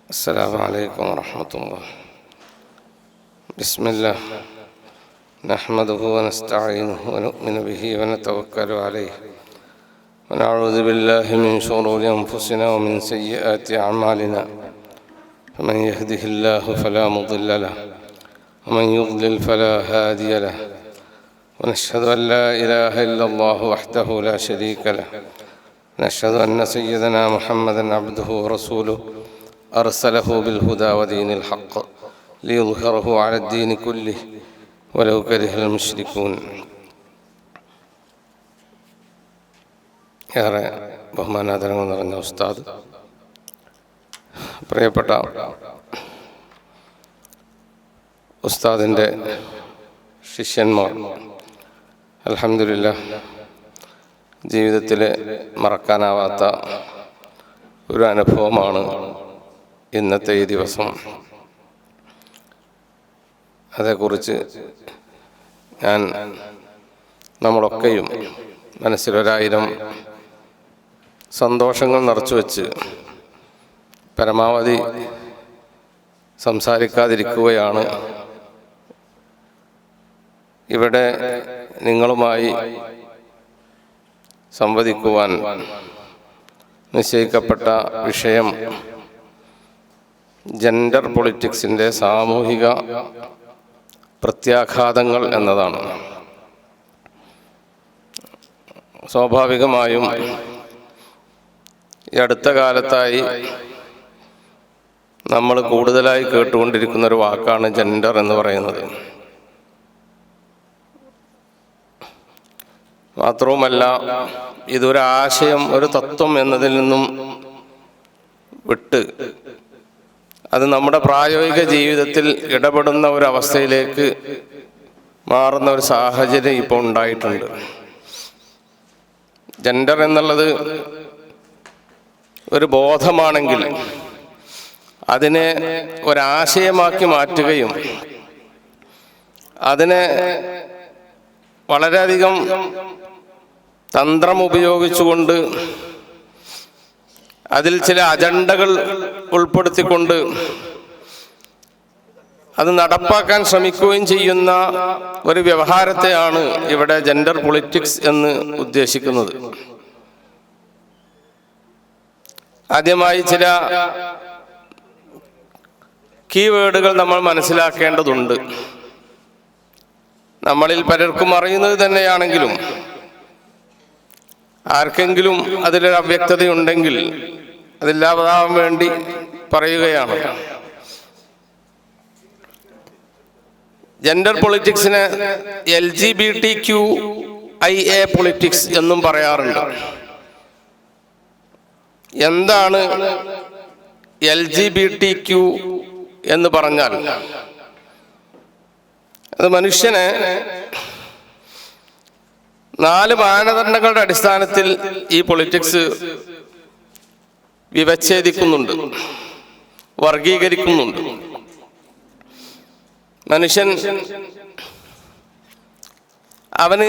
السلام عليكم ورحمة الله. بسم الله نحمده ونستعينه ونؤمن به ونتوكل عليه ونعوذ بالله من شرور أنفسنا ومن سيئات أعمالنا فمن يهده الله فلا مضل له ومن يضلل فلا هادي له ونشهد أن لا إله إلا الله وحده لا شريك له ونشهد أن سيدنا محمدا عبده ورسوله أرسله بالهدى ودين الحق ليظهره على الدين كله ولو كره المشركون. ഏറെ ബഹുമാനാദരങ്ങൾ നിറഞ്ഞ ഉസ്താദ്, പ്രിയപ്പെട്ട ഉസ്താദിൻ്റെ ശിഷ്യന്മാർ, അൽഹംദുലില്ലാഹ് ജീവിതത്തിലെ മറക്കാനാവാത്ത ഒരു അനുഭവമാണ് ഇന്നത്തെ ഈ ദിവസം. അതേക്കുറിച്ച് നമ്മളൊക്കെയും മനസ്സിലൊരായിരം സന്തോഷങ്ങൾ നിറച്ചു വച്ച് പരമാവധി സംസാരിക്കാതിരിക്കുകയാണ്. ഇവിടെ നിങ്ങളുമായി സംവദിക്കുവാൻ നിശ്ചയിക്കപ്പെട്ട വിഷയം ജെൻഡർ പൊളിറ്റിക്സിൻ്റെ സാമൂഹിക പ്രത്യാഘാതങ്ങൾ എന്നതാണ്. സ്വാഭാവികമായും ഈ അടുത്ത കാലത്തായി നമ്മൾ കൂടുതലായി കേട്ടുകൊണ്ടിരിക്കുന്ന ഒരു വാക്കാണ് ജെൻഡർ എന്ന് പറയുന്നത്. മാത്രവുമല്ല, ഇതൊരു ആശയം, ഒരു തത്വം എന്നതിൽ നിന്നും വിട്ട് അത് നമ്മുടെ പ്രായോഗിക ജീവിതത്തിൽ ഇടപെടുന്ന ഒരവസ്ഥയിലേക്ക് മാറുന്ന ഒരു സാഹചര്യം ഇപ്പോൾ ഉണ്ടായിട്ടുണ്ട്. ജെൻഡർ എന്നുള്ളത് ഒരു ബോധമാണെങ്കിൽ അതിനെ ഒരാശയമാക്കി മാറ്റുകയും അതിനെ വളരെയധികം തന്ത്രം ഉപയോഗിച്ചുകൊണ്ട് അതിൽ ചില അജണ്ടകൾ ഉൾപ്പെടുത്തിക്കൊണ്ട് അത് നടപ്പാക്കാൻ ശ്രമിക്കുകയും ചെയ്യുന്ന ഒരു വ്യവഹാരത്തെയാണ് ഇവിടെ ജെൻഡർ പൊളിറ്റിക്സ് എന്ന് ഉദ്ദേശിക്കുന്നത്. ആദ്യമായി ചില കീവേഡുകൾ നമ്മൾ മനസ്സിലാക്കേണ്ടതുണ്ട്. നമ്മളിൽ പലർക്കും അറിയുന്നത് തന്നെയാണെങ്കിലും ആർക്കെങ്കിലും അതിലൊരു അവ്യക്തതയുണ്ടെങ്കിൽ അതില്ലാതാവാൻ വേണ്ടി പറയുകയാണ്. ജെൻഡർ പൊളിറ്റിക്സിനെ LGBTQIA പൊളിറ്റിക്സ് എന്നും പറയാറുണ്ട്. എന്താണ് LGBTQ എന്ന് പറഞ്ഞാൽ? അത് മനുഷ്യനെ 4 മാനദണ്ഡങ്ങളുടെ അടിസ്ഥാനത്തിൽ ഈ പൊളിറ്റിക്സ് വിവച്ഛേദിക്കുന്നുണ്ട്, വർഗീകരിക്കുന്നുണ്ട്. മനുഷ്യൻ അവന്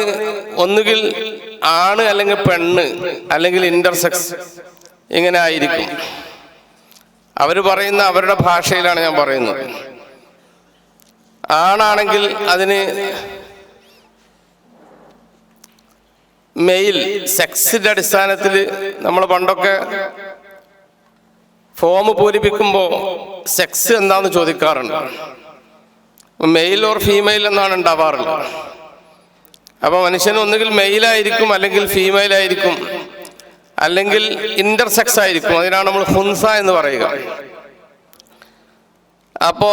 ഒന്നുകിൽ ആണ്, അല്ലെങ്കിൽ പെണ്ണ്, അല്ലെങ്കിൽ ഇന്റർസെക്സ്, ഇങ്ങനെ ആയിരിക്കും. അവർ പറയുന്ന അവരുടെ ഭാഷയിലാണ് ഞാൻ പറയുന്നത്. ആണാണെങ്കിൽ അതിന് മെയിൽ, സെക്സിന്റെ അടിസ്ഥാനത്തിൽ നമ്മൾ പണ്ടൊക്കെ ഫോം പൂരിപ്പിക്കുമ്പോൾ സെക്സ് എന്താണെന്ന് ചോദിക്കാറുണ്ട്. മെയിൽ ഓർ ഫീമെയിൽ എന്നാണ് ഉണ്ടാവാറുള്ളത്. അപ്പോൾ മനുഷ്യൻ ഒന്നുകിൽ മെയിലായിരിക്കും, അല്ലെങ്കിൽ ഫീമെയിൽ ആയിരിക്കും, അല്ലെങ്കിൽ ഇന്റർസെക്സ് ആയിരിക്കും. അതിനാണ് നമ്മൾ ഹുൻസ എന്ന് പറയുക. അപ്പോ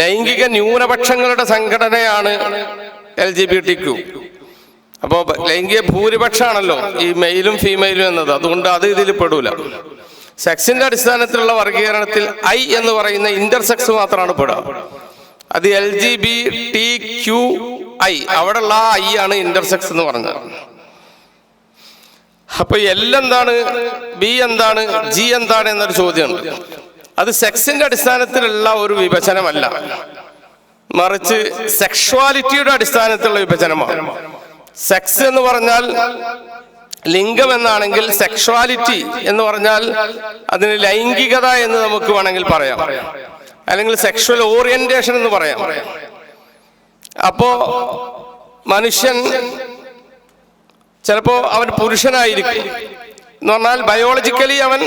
ലൈംഗിക ന്യൂനപക്ഷങ്ങളുടെ സംഘടനയാണ് LGBTQ. അപ്പോൾ ലൈംഗിക ഭൂരിപക്ഷമാണല്ലോ ഈ മെയിലും ഫീമെയിലും എന്നത്. അതുകൊണ്ട് അത് ഇതിൽ പെടൂല. സെക്സിന്റെ അടിസ്ഥാനത്തിലുള്ള വർഗീകരണത്തിൽ I എന്ന് പറയുന്ന ഇന്റർസെക്സ് മാത്രമാണ് പെടുക. അത് LGBTQI, അവിടെയുള്ള I ആണ് ഇന്റർസെക്സ് എന്ന് പറഞ്ഞത്. അപ്പൊ L എന്താണ്, B എന്താണ്, G എന്താണ് എന്നൊരു ചോദ്യമുണ്ട്. അത് സെക്സിന്റെ അടിസ്ഥാനത്തിലുള്ള ഒരു വിഭജനമല്ല, മറിച്ച് സെക്ഷുവാലിറ്റിയുടെ അടിസ്ഥാനത്തിലുള്ള വിഭജനമാണ്. സെക്സ് എന്ന് പറഞ്ഞാൽ ലിംഗം എന്നാണെങ്കിൽ സെക്ഷുവാലിറ്റി എന്ന് പറഞ്ഞാൽ അതിന് ലൈംഗികത എന്ന് നമുക്ക് വേണമെങ്കിൽ പറയാം, അല്ലെങ്കിൽ സെക്ഷുവൽ ഓറിയന്റേഷൻ എന്ന് പറയാം. അപ്പോ മനുഷ്യൻ ചിലപ്പോ അവൻ പുരുഷനായിരിക്കും എന്ന് പറഞ്ഞാൽ ബയോളജിക്കലി അവൻ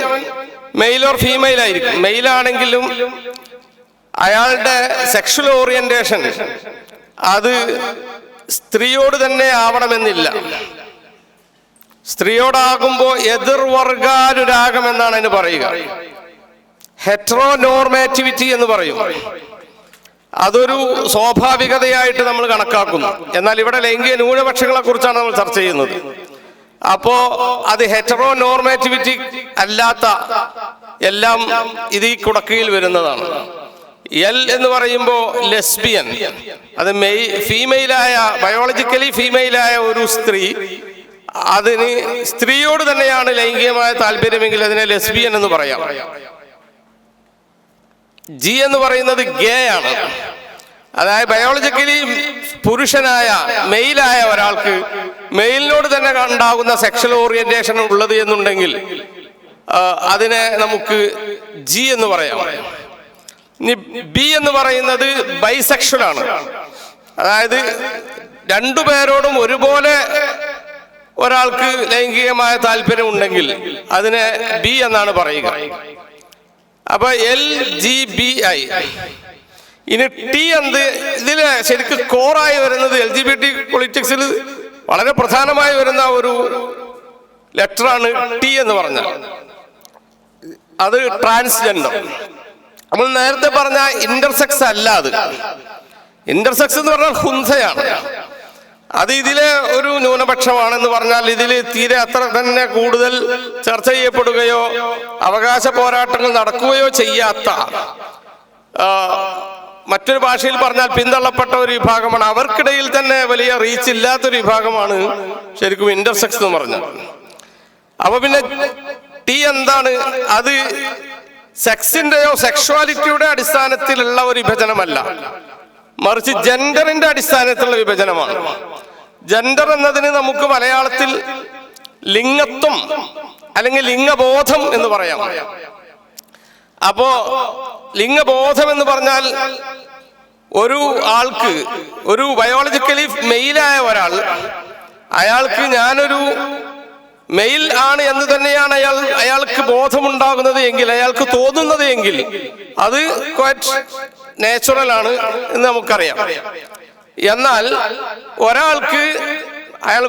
മെയിൽ ഓർ ഫീമെയിൽ ആയിരിക്കും. മെയിലാണെങ്കിലും അയാളുടെ സെക്ഷുവൽ ഓറിയന്റേഷൻ അത് സ്ത്രീയോട് തന്നെ ആവണമെന്നില്ല. സ്ത്രീയോടാകുമ്പോൾ എതിർവർഗാനുരാഗം എന്നാണ് അതിന് പറയുക. ഹെറ്ററോനോർമേറ്റിവിറ്റി എന്ന് പറയും. അതൊരു സ്വാഭാവികതയായിട്ട് നമ്മൾ കണക്കാക്കുന്നു. എന്നാൽ ഇവിടെ ലൈംഗിക ന്യൂനപക്ഷങ്ങളെ കുറിച്ചാണ് നമ്മൾ ചർച്ച ചെയ്യുന്നത്. അപ്പോ അത് ഹെറ്ററോനോർമേറ്റിവിറ്റി അല്ലാത്ത എല്ലാം ഇത് ഈ കുടക്കീഴിൽ വരുന്നതാണ്. എൽ എന്ന് പറയുമ്പോൾ ലെസ്ബിയൻ, അത് ഫീമെയിലായ ബയോളജിക്കലി ഫീമെയിലായ ഒരു സ്ത്രീ, അതിന് സ്ത്രീയോട് തന്നെയാണ് ലൈംഗികമായ താല്പര്യമെങ്കിൽ അതിനെ ലെസ്ബിയൻ എന്ന് പറയാം. ജി എന്ന് പറയുന്നത് ഗേ ആണ്. അതായത് ബയോളജിക്കലി പുരുഷനായ മെയിലായ ഒരാൾക്ക് മെയിലിനോട് തന്നെ ഉണ്ടാകുന്ന സെക്ഷൽ ഓറിയന്റേഷൻ ഉള്ളത് എന്നുണ്ടെങ്കിൽ അതിനെ നമുക്ക് ജി എന്ന് പറയാം. ഇനി ബി എന്ന് പറയുന്നത് ബൈസെക്ഷൽ ആണ്. അതായത് രണ്ടുപേരോടും ഒരുപോലെ ഒരാൾക്ക് ലൈംഗികമായ താല്പര്യം ഉണ്ടെങ്കിൽ അതിനെ ബി എന്നാണ് പറയുക. അപ്പൊ LGBI. ഇനി ടി എന്ത്? ഇതില് ശരിക്കും കോറായി വരുന്നത് LGBT പൊളിറ്റിക്സിൽ വളരെ പ്രധാനമായി വരുന്ന ഒരു ലെറ്ററാണ് ടി എന്ന് പറഞ്ഞാൽ. അത് ട്രാൻസ്ജെൻഡർ. നമ്മൾ നേരത്തെ പറഞ്ഞ ഇന്റർസെക്സ് അല്ല. അത് ഇന്റർസെക്സ് എന്ന് പറഞ്ഞാൽ ഹുൻസയാണ്. അത് ഇതിലെ ഒരു ന്യൂനപക്ഷമാണെന്ന് പറഞ്ഞാൽ ഇതിൽ തീരെ അത്ര തന്നെ കൂടുതൽ ചർച്ച ചെയ്യപ്പെടുകയോ അവകാശ പോരാട്ടങ്ങൾ നടക്കുകയോ ചെയ്യാത്ത, മറ്റൊരു ഭാഷയിൽ പറഞ്ഞാൽ പിന്തള്ളപ്പെട്ട ഒരു വിഭാഗമാണ്. അവർക്കിടയിൽ തന്നെ വലിയ റീച്ച് ഇല്ലാത്തൊരു വിഭാഗമാണ് ശരിക്കും ഇന്റർസെക്സ് എന്ന് പറഞ്ഞത്. അപ്പൊ പിന്നെ ടി എന്താണ്? അത് സെക്സിന്റെയോ സെക്ഷുവാലിറ്റിയുടെ അടിസ്ഥാനത്തിലുള്ള ഒരു വിഭജനമല്ല, മറിച്ച് ജെൻഡറിന്റെ അടിസ്ഥാനത്തിലുള്ള വിഭജനമാണ്. ജെൻഡർ എന്നതിന് നമുക്ക് മലയാളത്തിൽ ലിംഗത്വം അല്ലെങ്കിൽ ലിംഗബോധം എന്ന് പറയാം. അപ്പോ ലിംഗബോധം എന്ന് പറഞ്ഞാൽ ഒരു ആൾക്ക്, ഒരു ബയോളജിക്കലി മെയിലായ ഒരാൾ, അയാൾക്ക് ഞാനൊരു മെയിൽ ആണ് എന്ന് തന്നെയാണ് അയാൾക്ക് ബോധമുണ്ടാകുന്നത് എങ്കിൽ, അയാൾക്ക് തോന്നുന്നത് എങ്കിൽ അത് ക്വൈറ്റ് നാച്ചുറൽ ആണ് എന്ന് നമുക്കറിയാം. എന്നാൽ ഒരാൾക്ക് അയാൾ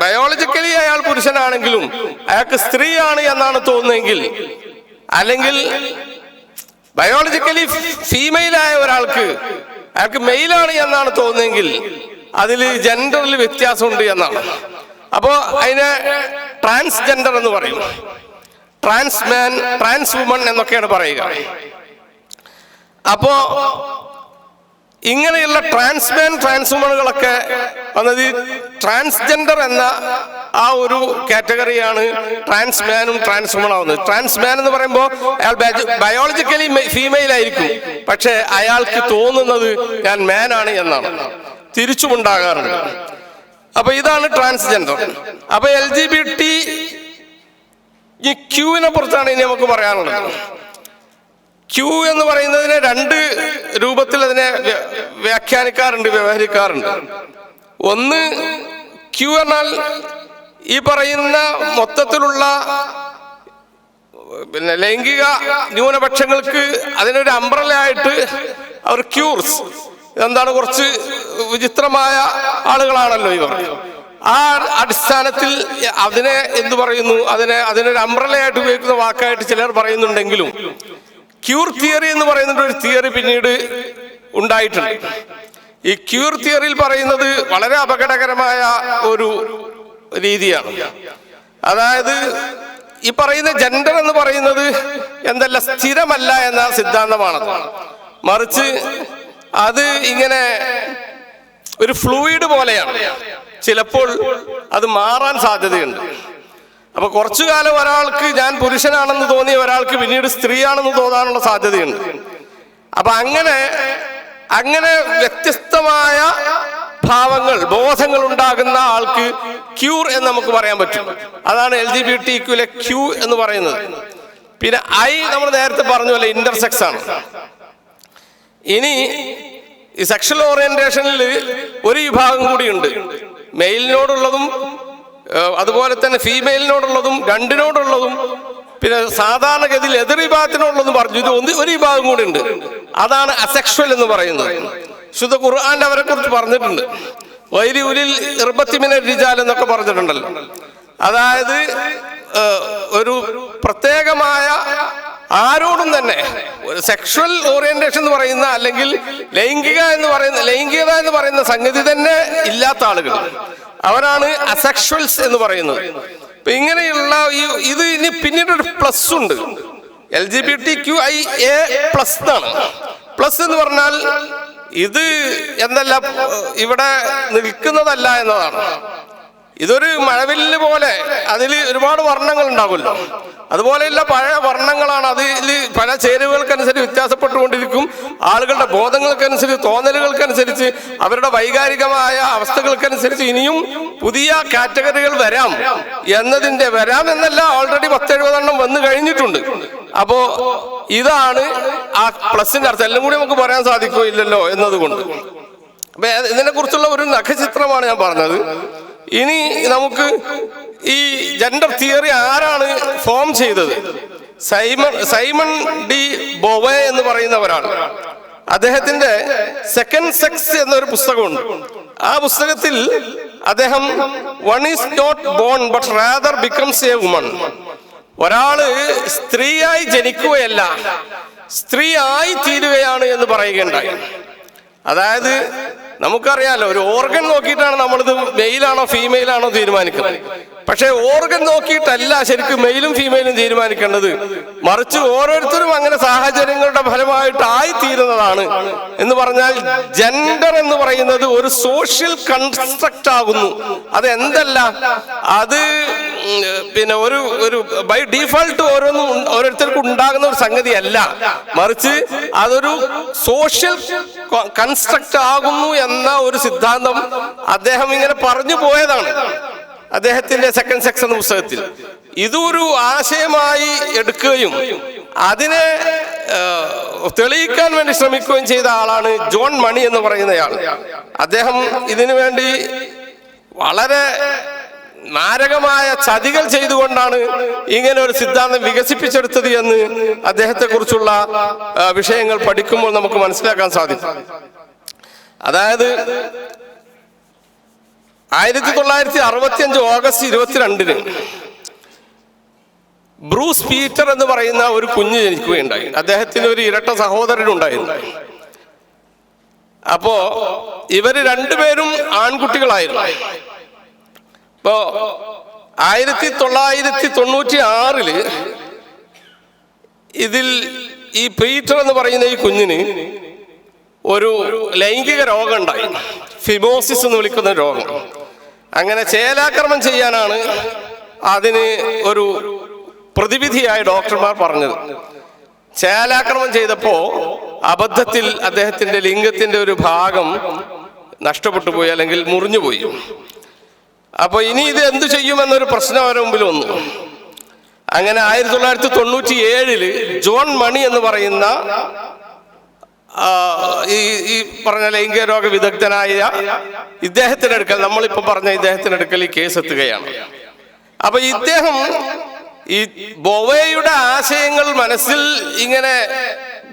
ബയോളജിക്കലി അയാൾ പുരുഷനാണെങ്കിലും അയാൾക്ക് സ്ത്രീയാണ് എന്നാണ് തോന്നുന്നതെങ്കിൽ, അല്ലെങ്കിൽ ബയോളജിക്കലി ഫീമെയിലായ ഒരാൾക്ക് അയാൾക്ക് മെയിലാണ് എന്നാണ് തോന്നുന്നതെങ്കിൽ അതിൽ ജെൻഡറിൽ വ്യത്യാസമുണ്ട് എന്നാണ്. അപ്പോ അതിനെ ട്രാൻസ്ജെൻഡർ എന്ന് പറയും. ട്രാൻസ്മാൻ, ട്രാൻസ് വുമൺ എന്നൊക്കെയാണ് പറയുക. അപ്പോ ഇങ്ങനെയുള്ള ട്രാൻസ്മാൻ, ട്രാൻസ്വുമണുകളൊക്കെ വന്നത് ട്രാൻസ്ജെൻഡർ എന്ന ആ ഒരു കാറ്റഗറിയാണ് ട്രാൻസ്മാനും ട്രാൻസ്വുമൺ ആവുന്നത്. ട്രാൻസ്മാൻ എന്ന് പറയുമ്പോൾ അയാൾ ബയോളജിക്കലി ഫീമെയിൽ ആയിരിക്കും, പക്ഷെ അയാൾക്ക് തോന്നുന്നത് ഞാൻ മാൻ ആണ് എന്നാണ്. തിരിച്ചുമുണ്ടാകാറുണ്ട്. അപ്പൊ ഇതാണ് ട്രാൻസ്ജെൻഡർ. അപ്പൊ LGBT ക്യൂവിനെ കുറിച്ചാണ് ഇനി നമുക്ക് പറയാനുള്ളത്. ക്യൂ എന്ന് പറയുന്നതിനെ രണ്ട് രൂപത്തിൽ അതിനെ വ്യാഖ്യാനിക്കാറുണ്ട്, വ്യവഹരിക്കാറുണ്ട്. ഒന്ന്, ക്യൂ എന്നാൽ ഈ പറയുന്ന മൊത്തത്തിലുള്ള പിന്നെ ലൈംഗിക ന്യൂനപക്ഷങ്ങൾക്ക് അതിനൊരു അംബ്രലയായിട്ട് അവർ ക്യൂർസ്, എന്താണ്, കുറച്ച് വിചിത്രമായ ആളുകളാണല്ലോ ഇവർ. ആ അടിസ്ഥാനത്തിൽ അതിനെ എന്തു പറയുന്നു, അതിനൊരു അംബ്രലയായിട്ട് ഉപയോഗിക്കുന്ന വാക്കായിട്ട് ചിലർ പറയുന്നുണ്ടെങ്കിലും ക്യൂർ തിയറി എന്ന് പറയുന്ന ഒരു തിയറി പിന്നീട് ഉണ്ടായിട്ടുണ്ട്. ഈ ക്യൂർ തിയറിയിൽ പറയുന്നത് വളരെ അപകടകരമായ ഒരു രീതിയാണ്. അതായത് ഈ പറയുന്ന ജെൻഡർ എന്ന് പറയുന്നത് എന്തല്ല, സ്ഥിരമല്ല എന്ന സിദ്ധാന്തമാണത്. മറിച്ച് അത് ഇങ്ങനെ ഒരു ഫ്ലൂയിഡ് പോലെയാണ്. ചിലപ്പോൾ അത് മാറാൻ സാധ്യതയുണ്ട്. അപ്പൊ കുറച്ചു കാലം ഒരാൾക്ക് ഞാൻ പുരുഷനാണെന്ന് തോന്നിയ ഒരാൾക്ക് പിന്നീട് സ്ത്രീയാണെന്ന് തോന്നാനുള്ള സാധ്യതയുണ്ട്. അപ്പൊ അങ്ങനെ വ്യത്യസ്തമായ ഭാവങ്ങൾ ബോധങ്ങൾ ഉണ്ടാകുന്ന ആൾക്ക് ക്യൂർ എന്ന് നമുക്ക് പറയാൻ പറ്റും. അതാണ് LGBTQ ക്യൂ എന്ന് പറയുന്നത്. പിന്നെ I നമ്മൾ നേരത്തെ പറഞ്ഞ ഇന്റർസെക്സ് ആണ്. ഇനി ഈ സെക്ഷൽ ഓറിയന്റേഷനിൽ ഒരു വിഭാഗം കൂടിയുണ്ട്. മെയിലിനോടുള്ളതും അതുപോലെ തന്നെ ഫീമെയിലിനോടുള്ളതും രണ്ടിനോടുള്ളതും പിന്നെ സാധാരണഗതിയിൽ എതിർ വിഭാഗത്തിനോടുള്ളതും പറഞ്ഞു. ഇത് ഒരു വിഭാഗം കൂടി ഉണ്ട്. അതാണ് അസെക്ഷൽ എന്ന് പറയുന്നത്. ശുദ്ധ ഖുർആൻ അവരെ കുറിച്ച് പറഞ്ഞിട്ടുണ്ട്. വൈരി ഉലിൽ ഇർബത്തിമിന റിജാൽ എന്നൊക്കെ പറഞ്ഞിട്ടുണ്ടല്ലോ. അതായത് ഒരു പ്രത്യേകമായ ആരോടും തന്നെ സെക്ഷൽ ഓറിയന്റേഷൻ എന്ന് പറയുന്ന അല്ലെങ്കിൽ ലൈംഗികത എന്ന് പറയുന്ന സംഗതി തന്നെ ഇല്ലാത്ത ആളുകൾ അവരാണ് അസെക്ഷൽസ് എന്ന് പറയുന്നത്. അപ്പൊ ഇങ്ങനെയുള്ള ഇത് ഇനി പിന്നീട് ഒരു പ്ലസ് ഉണ്ട്. LGBTQIA+ എന്നാണ്. പ്ലസ് എന്ന് പറഞ്ഞാൽ ഇത് എന്നല്ല ഇവിടെ നിൽക്കുന്നതല്ല എന്നതാണ്. ഇതൊരു മഴവില്ല് പോലെ അതിൽ ഒരുപാട് വർണ്ണങ്ങൾ ഉണ്ടാകുമല്ലോ. അതുപോലെയുള്ള പഴയ വർണ്ണങ്ങളാണ്. അതിൽ പല ചേരുവകൾക്കനുസരിച്ച് വ്യത്യാസപ്പെട്ടുകൊണ്ടിരിക്കും. ആളുകളുടെ ബോധങ്ങൾക്കനുസരിച്ച്, തോന്നലുകൾക്കനുസരിച്ച്, അവരുടെ വൈകാരികമായ അവസ്ഥകൾക്കനുസരിച്ച് ഇനിയും പുതിയ കാറ്റഗറികൾ വരാം എന്നല്ല, ഓൾറെഡി 10-70 വന്നു കഴിഞ്ഞിട്ടുണ്ട്. അപ്പോ ഇതാണ് ആ പ്ലസിന്റെ അർത്ഥം. എല്ലാം കൂടി നമുക്ക് പറയാൻ സാധിക്കില്ലല്ലോ എന്നതുകൊണ്ട് അപ്പൊ ഇതിനെ കുറിച്ചുള്ള ഒരു നഖചിത്രമാണ് ഞാൻ പറഞ്ഞത്. ഇനി നമുക്ക് ഈ ജെൻഡർ തിയറി ആരാണ് ഫോം ചെയ്തത്? സൈമൺ ഡി ബോവേ എന്ന് പറയുന്ന ഒരാൾ. അദ്ദേഹത്തിന്റെ സെക്കൻഡ് സെക്സ് എന്നൊരു പുസ്തകമുണ്ട്. ആ പുസ്തകത്തിൽ അദ്ദേഹം one is not born but rather becomes a woman, ഒരാള് സ്ത്രീയായി ജനിക്കുകയല്ല സ്ത്രീ ആയി തീരുകയാണ് എന്ന് പറയുകയുണ്ടായി. അതായത് നമുക്കറിയാലോ, ഒരു ഓർഗൻ നോക്കിയിട്ടാണ് നമ്മളിത് മെയിലാണോ ഫീമെയിലാണോ തീരുമാനിക്കുന്നത്. പക്ഷെ ഓർഗൻ നോക്കിയിട്ടല്ല ശരിക്കും മെയിലും ഫീമെയിലും തീരുമാനിക്കേണ്ടത്. മറിച്ച് ഓരോരുത്തരും അങ്ങനെ സാഹചര്യങ്ങളുടെ ഫലമായിട്ട് ആയിത്തീരുന്നതാണ്. എന്ന് പറഞ്ഞാൽ ജെൻഡർ എന്ന് പറയുന്നത് ഒരു സോഷ്യൽ കൺസ്ട്രക്റ്റ് ആകുന്നു. അത് എന്തല്ല, അത് പിന്നെ ഒരു ബൈ ഡീഫോൾട്ട് ഓരോരുത്തർക്കും ഉണ്ടാകുന്ന ഒരു സംഗതിയല്ല, മറിച്ച് അതൊരു സോഷ്യൽ കൺസ്ട്രക്റ്റ് ആകുന്നു എന്ന ഒരു സിദ്ധാന്തം അദ്ദേഹം ഇങ്ങനെ പറഞ്ഞു പോയതാണ് അദ്ദേഹത്തിന്റെ സെക്കൻഡ് സെക്സ് എന്ന പുസ്തകത്തിൽ. ഇതൊരു ആശയമായി എടുക്കുകയും അതിനെ തെളിയിക്കാൻ വേണ്ടി ശ്രമിക്കുകയും ചെയ്ത ആളാണ് ജോൺ മണി എന്ന് പറയുന്നയാൾ. അദ്ദേഹം ഇതിനു വേണ്ടി വളരെ മാരകമായ ചതികൾ ചെയ്തുകൊണ്ടാണ് ഇങ്ങനെ ഒരു സിദ്ധാന്തം വികസിപ്പിച്ചെടുത്തത് എന്ന് അദ്ദേഹത്തെ കുറിച്ചുള്ള വിഷയങ്ങൾ പഠിക്കുമ്പോൾ നമുക്ക് മനസ്സിലാക്കാൻ സാധിക്കും. അതായത് 1965 ഓഗസ്റ്റ് 22 ബ്രൂസ് പീറ്റർ എന്ന് പറയുന്ന ഒരു കുഞ്ഞ് ജനിക്കുകയുണ്ടായി. അദ്ദേഹത്തിന് ഒരു ഇരട്ട സഹോദരനുണ്ടായിരുന്നു. അപ്പോ ഇവര് രണ്ടുപേരും ആൺകുട്ടികളായിരുന്നു. ഇപ്പോ 1996 ഇതിൽ ഈ പീറ്റർ എന്ന് പറയുന്ന ഈ കുഞ്ഞിന് ഒരു ലൈംഗിക രോഗം ഉണ്ടായി, ഫിമോസിസ് എന്ന് വിളിക്കുന്ന രോഗം. അങ്ങനെ ചേലാക്രമണം ചെയ്യാനാണ് അതിന് ഒരു പ്രതിവിധിയായി ഡോക്ടർമാർ പറഞ്ഞത്. ചേലാക്രമണം ചെയ്തപ്പോ അബദ്ധത്തിൽ അദ്ദേഹത്തിന്റെ ലിംഗത്തിന്റെ ഒരു ഭാഗം നഷ്ടപ്പെട്ടു പോയി, അല്ലെങ്കിൽ മുറിഞ്ഞുപോയി. അപ്പൊ ഇനി ഇത് എന്തു ചെയ്യുമെന്നൊരു പ്രശ്നം അവരുടെ മുമ്പിൽ വന്നു. അങ്ങനെ 1997 ജോൺ മണി എന്ന് പറയുന്ന ഈ പറഞ്ഞ ലൈംഗിക രോഗ വിദഗ്ധനായ ഇദ്ദേഹത്തിന്റെ അടുക്കൽ, നമ്മളിപ്പോ പറഞ്ഞ ഇദ്ദേഹത്തിന്റെ അടുക്കൽ ഈ കേസ് എത്തുകയാണ്. അപ്പൊ ഇദ്ദേഹം ഈ ബൊവേയുടെ ആശയങ്ങൾ മനസ്സിൽ ഇങ്ങനെ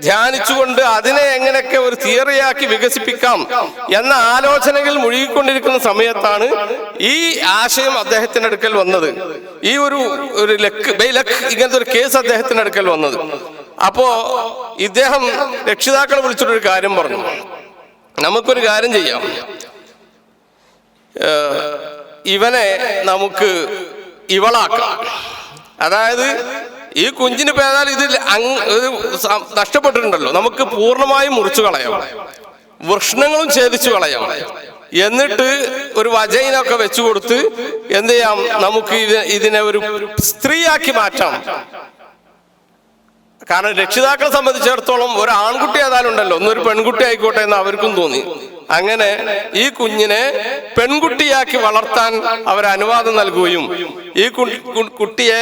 ധ്യാനിച്ചുകൊണ്ട് അതിനെ എങ്ങനെയൊക്കെ ഒരു തിയറിയാക്കി വികസിപ്പിക്കാം എന്ന ആലോചനകൾ മുഴുകിക്കൊണ്ടിരിക്കുന്ന സമയത്താണ് ഈ ആശയം അദ്ദേഹത്തിന്റെ അടുക്കൽ വന്നത്. ഈ ഒരു ലക്ക് ഇങ്ങനത്തെ ഒരു കേസ് അദ്ദേഹത്തിന്റെ അടുക്കൽ വന്നത്. അപ്പോ ഇദ്ദേഹം രക്ഷിതാക്കളെ വിളിച്ചിട്ടൊരു കാര്യം പറഞ്ഞു, നമുക്കൊരു കാര്യം ചെയ്യാം, ഇവനെ നമുക്ക് ഇവളാക്കാം. അതായത് ഈ കുഞ്ഞിന് പേതാൽ ഇതിൽ നഷ്ടപ്പെട്ടിട്ടുണ്ടല്ലോ, നമുക്ക് പൂർണ്ണമായും മുറിച്ചു കളയാം, വൃഷ്ണങ്ങളും ഛേദിച്ചു കളയാം, എന്നിട്ട് ഒരു വജൈനൊക്കെ വെച്ചു കൊടുത്ത് എന്ത് ചെയ്യാം, നമുക്ക് ഇതിനെ ഒരു സ്ത്രീയാക്കി മാറ്റാം. കാരണം രക്ഷിതാക്കളെ സംബന്ധിച്ചിടത്തോളം ഒരു ആൺകുട്ടി ഏതായാലും ഉണ്ടല്ലോ, ഒന്നൊരു പെൺകുട്ടി ആയിക്കോട്ടെ എന്ന് അവർക്കും തോന്നി. അങ്ങനെ ഈ കുഞ്ഞിനെ പെൺകുട്ടിയാക്കി വളർത്താൻ അവർ അനുവാദം നൽകുകയും ഈ കുട്ടിയെ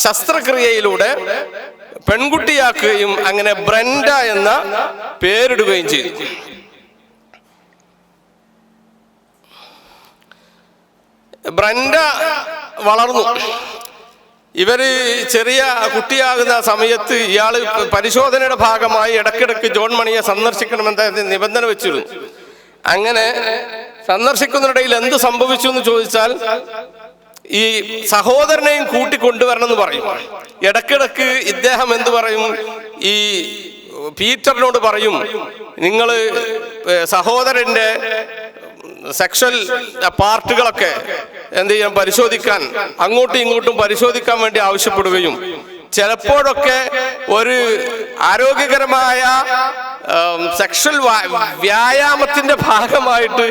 ശസ്ത്രക്രിയയിലൂടെ പെൺകുട്ടിയാക്കുകയും അങ്ങനെ ബ്രെൻഡ എന്ന പേരിടുകയും ചെയ്തു. ബ്രെൻഡ വളർന്നു. ഇവര് ചെറിയ കുട്ടിയാകുന്ന സമയത്ത് ഇയാള് പരിശോധനയുടെ ഭാഗമായി ഇടയ്ക്കിടയ്ക്ക് ജോൺ മണിയെ സന്ദർശിക്കണമെന്ന് നിബന്ധന വെച്ചിരുന്നു. അങ്ങനെ സന്ദർശിക്കുന്നതിനിടയിൽ എന്ത് സംഭവിച്ചു എന്ന് ചോദിച്ചാൽ ഈ സഹോദരനെയും കൂട്ടിക്കൊണ്ടുവരണം എന്ന് പറയും. ഇടയ്ക്കിടയ്ക്ക് ഇദ്ദേഹം എന്തു പറയും, ഈ പീറ്ററിനോട് പറയും, നിങ്ങൾ സഹോദരന്റെ സെക്ഷൽ പാർട്ടുകളൊക്കെ എന്ത് ചെയ്യാൻ പരിശോധിക്കാൻ, അങ്ങോട്ടും ഇങ്ങോട്ടും പരിശോധിക്കാൻ വേണ്ടി ആവശ്യപ്പെടുകയും ചിലപ്പോഴൊക്കെ ഒരു ആരോഗ്യകരമായ സെക്ഷൽ വ്യായാമത്തിന്റെ ഭാഗമായിട്ട്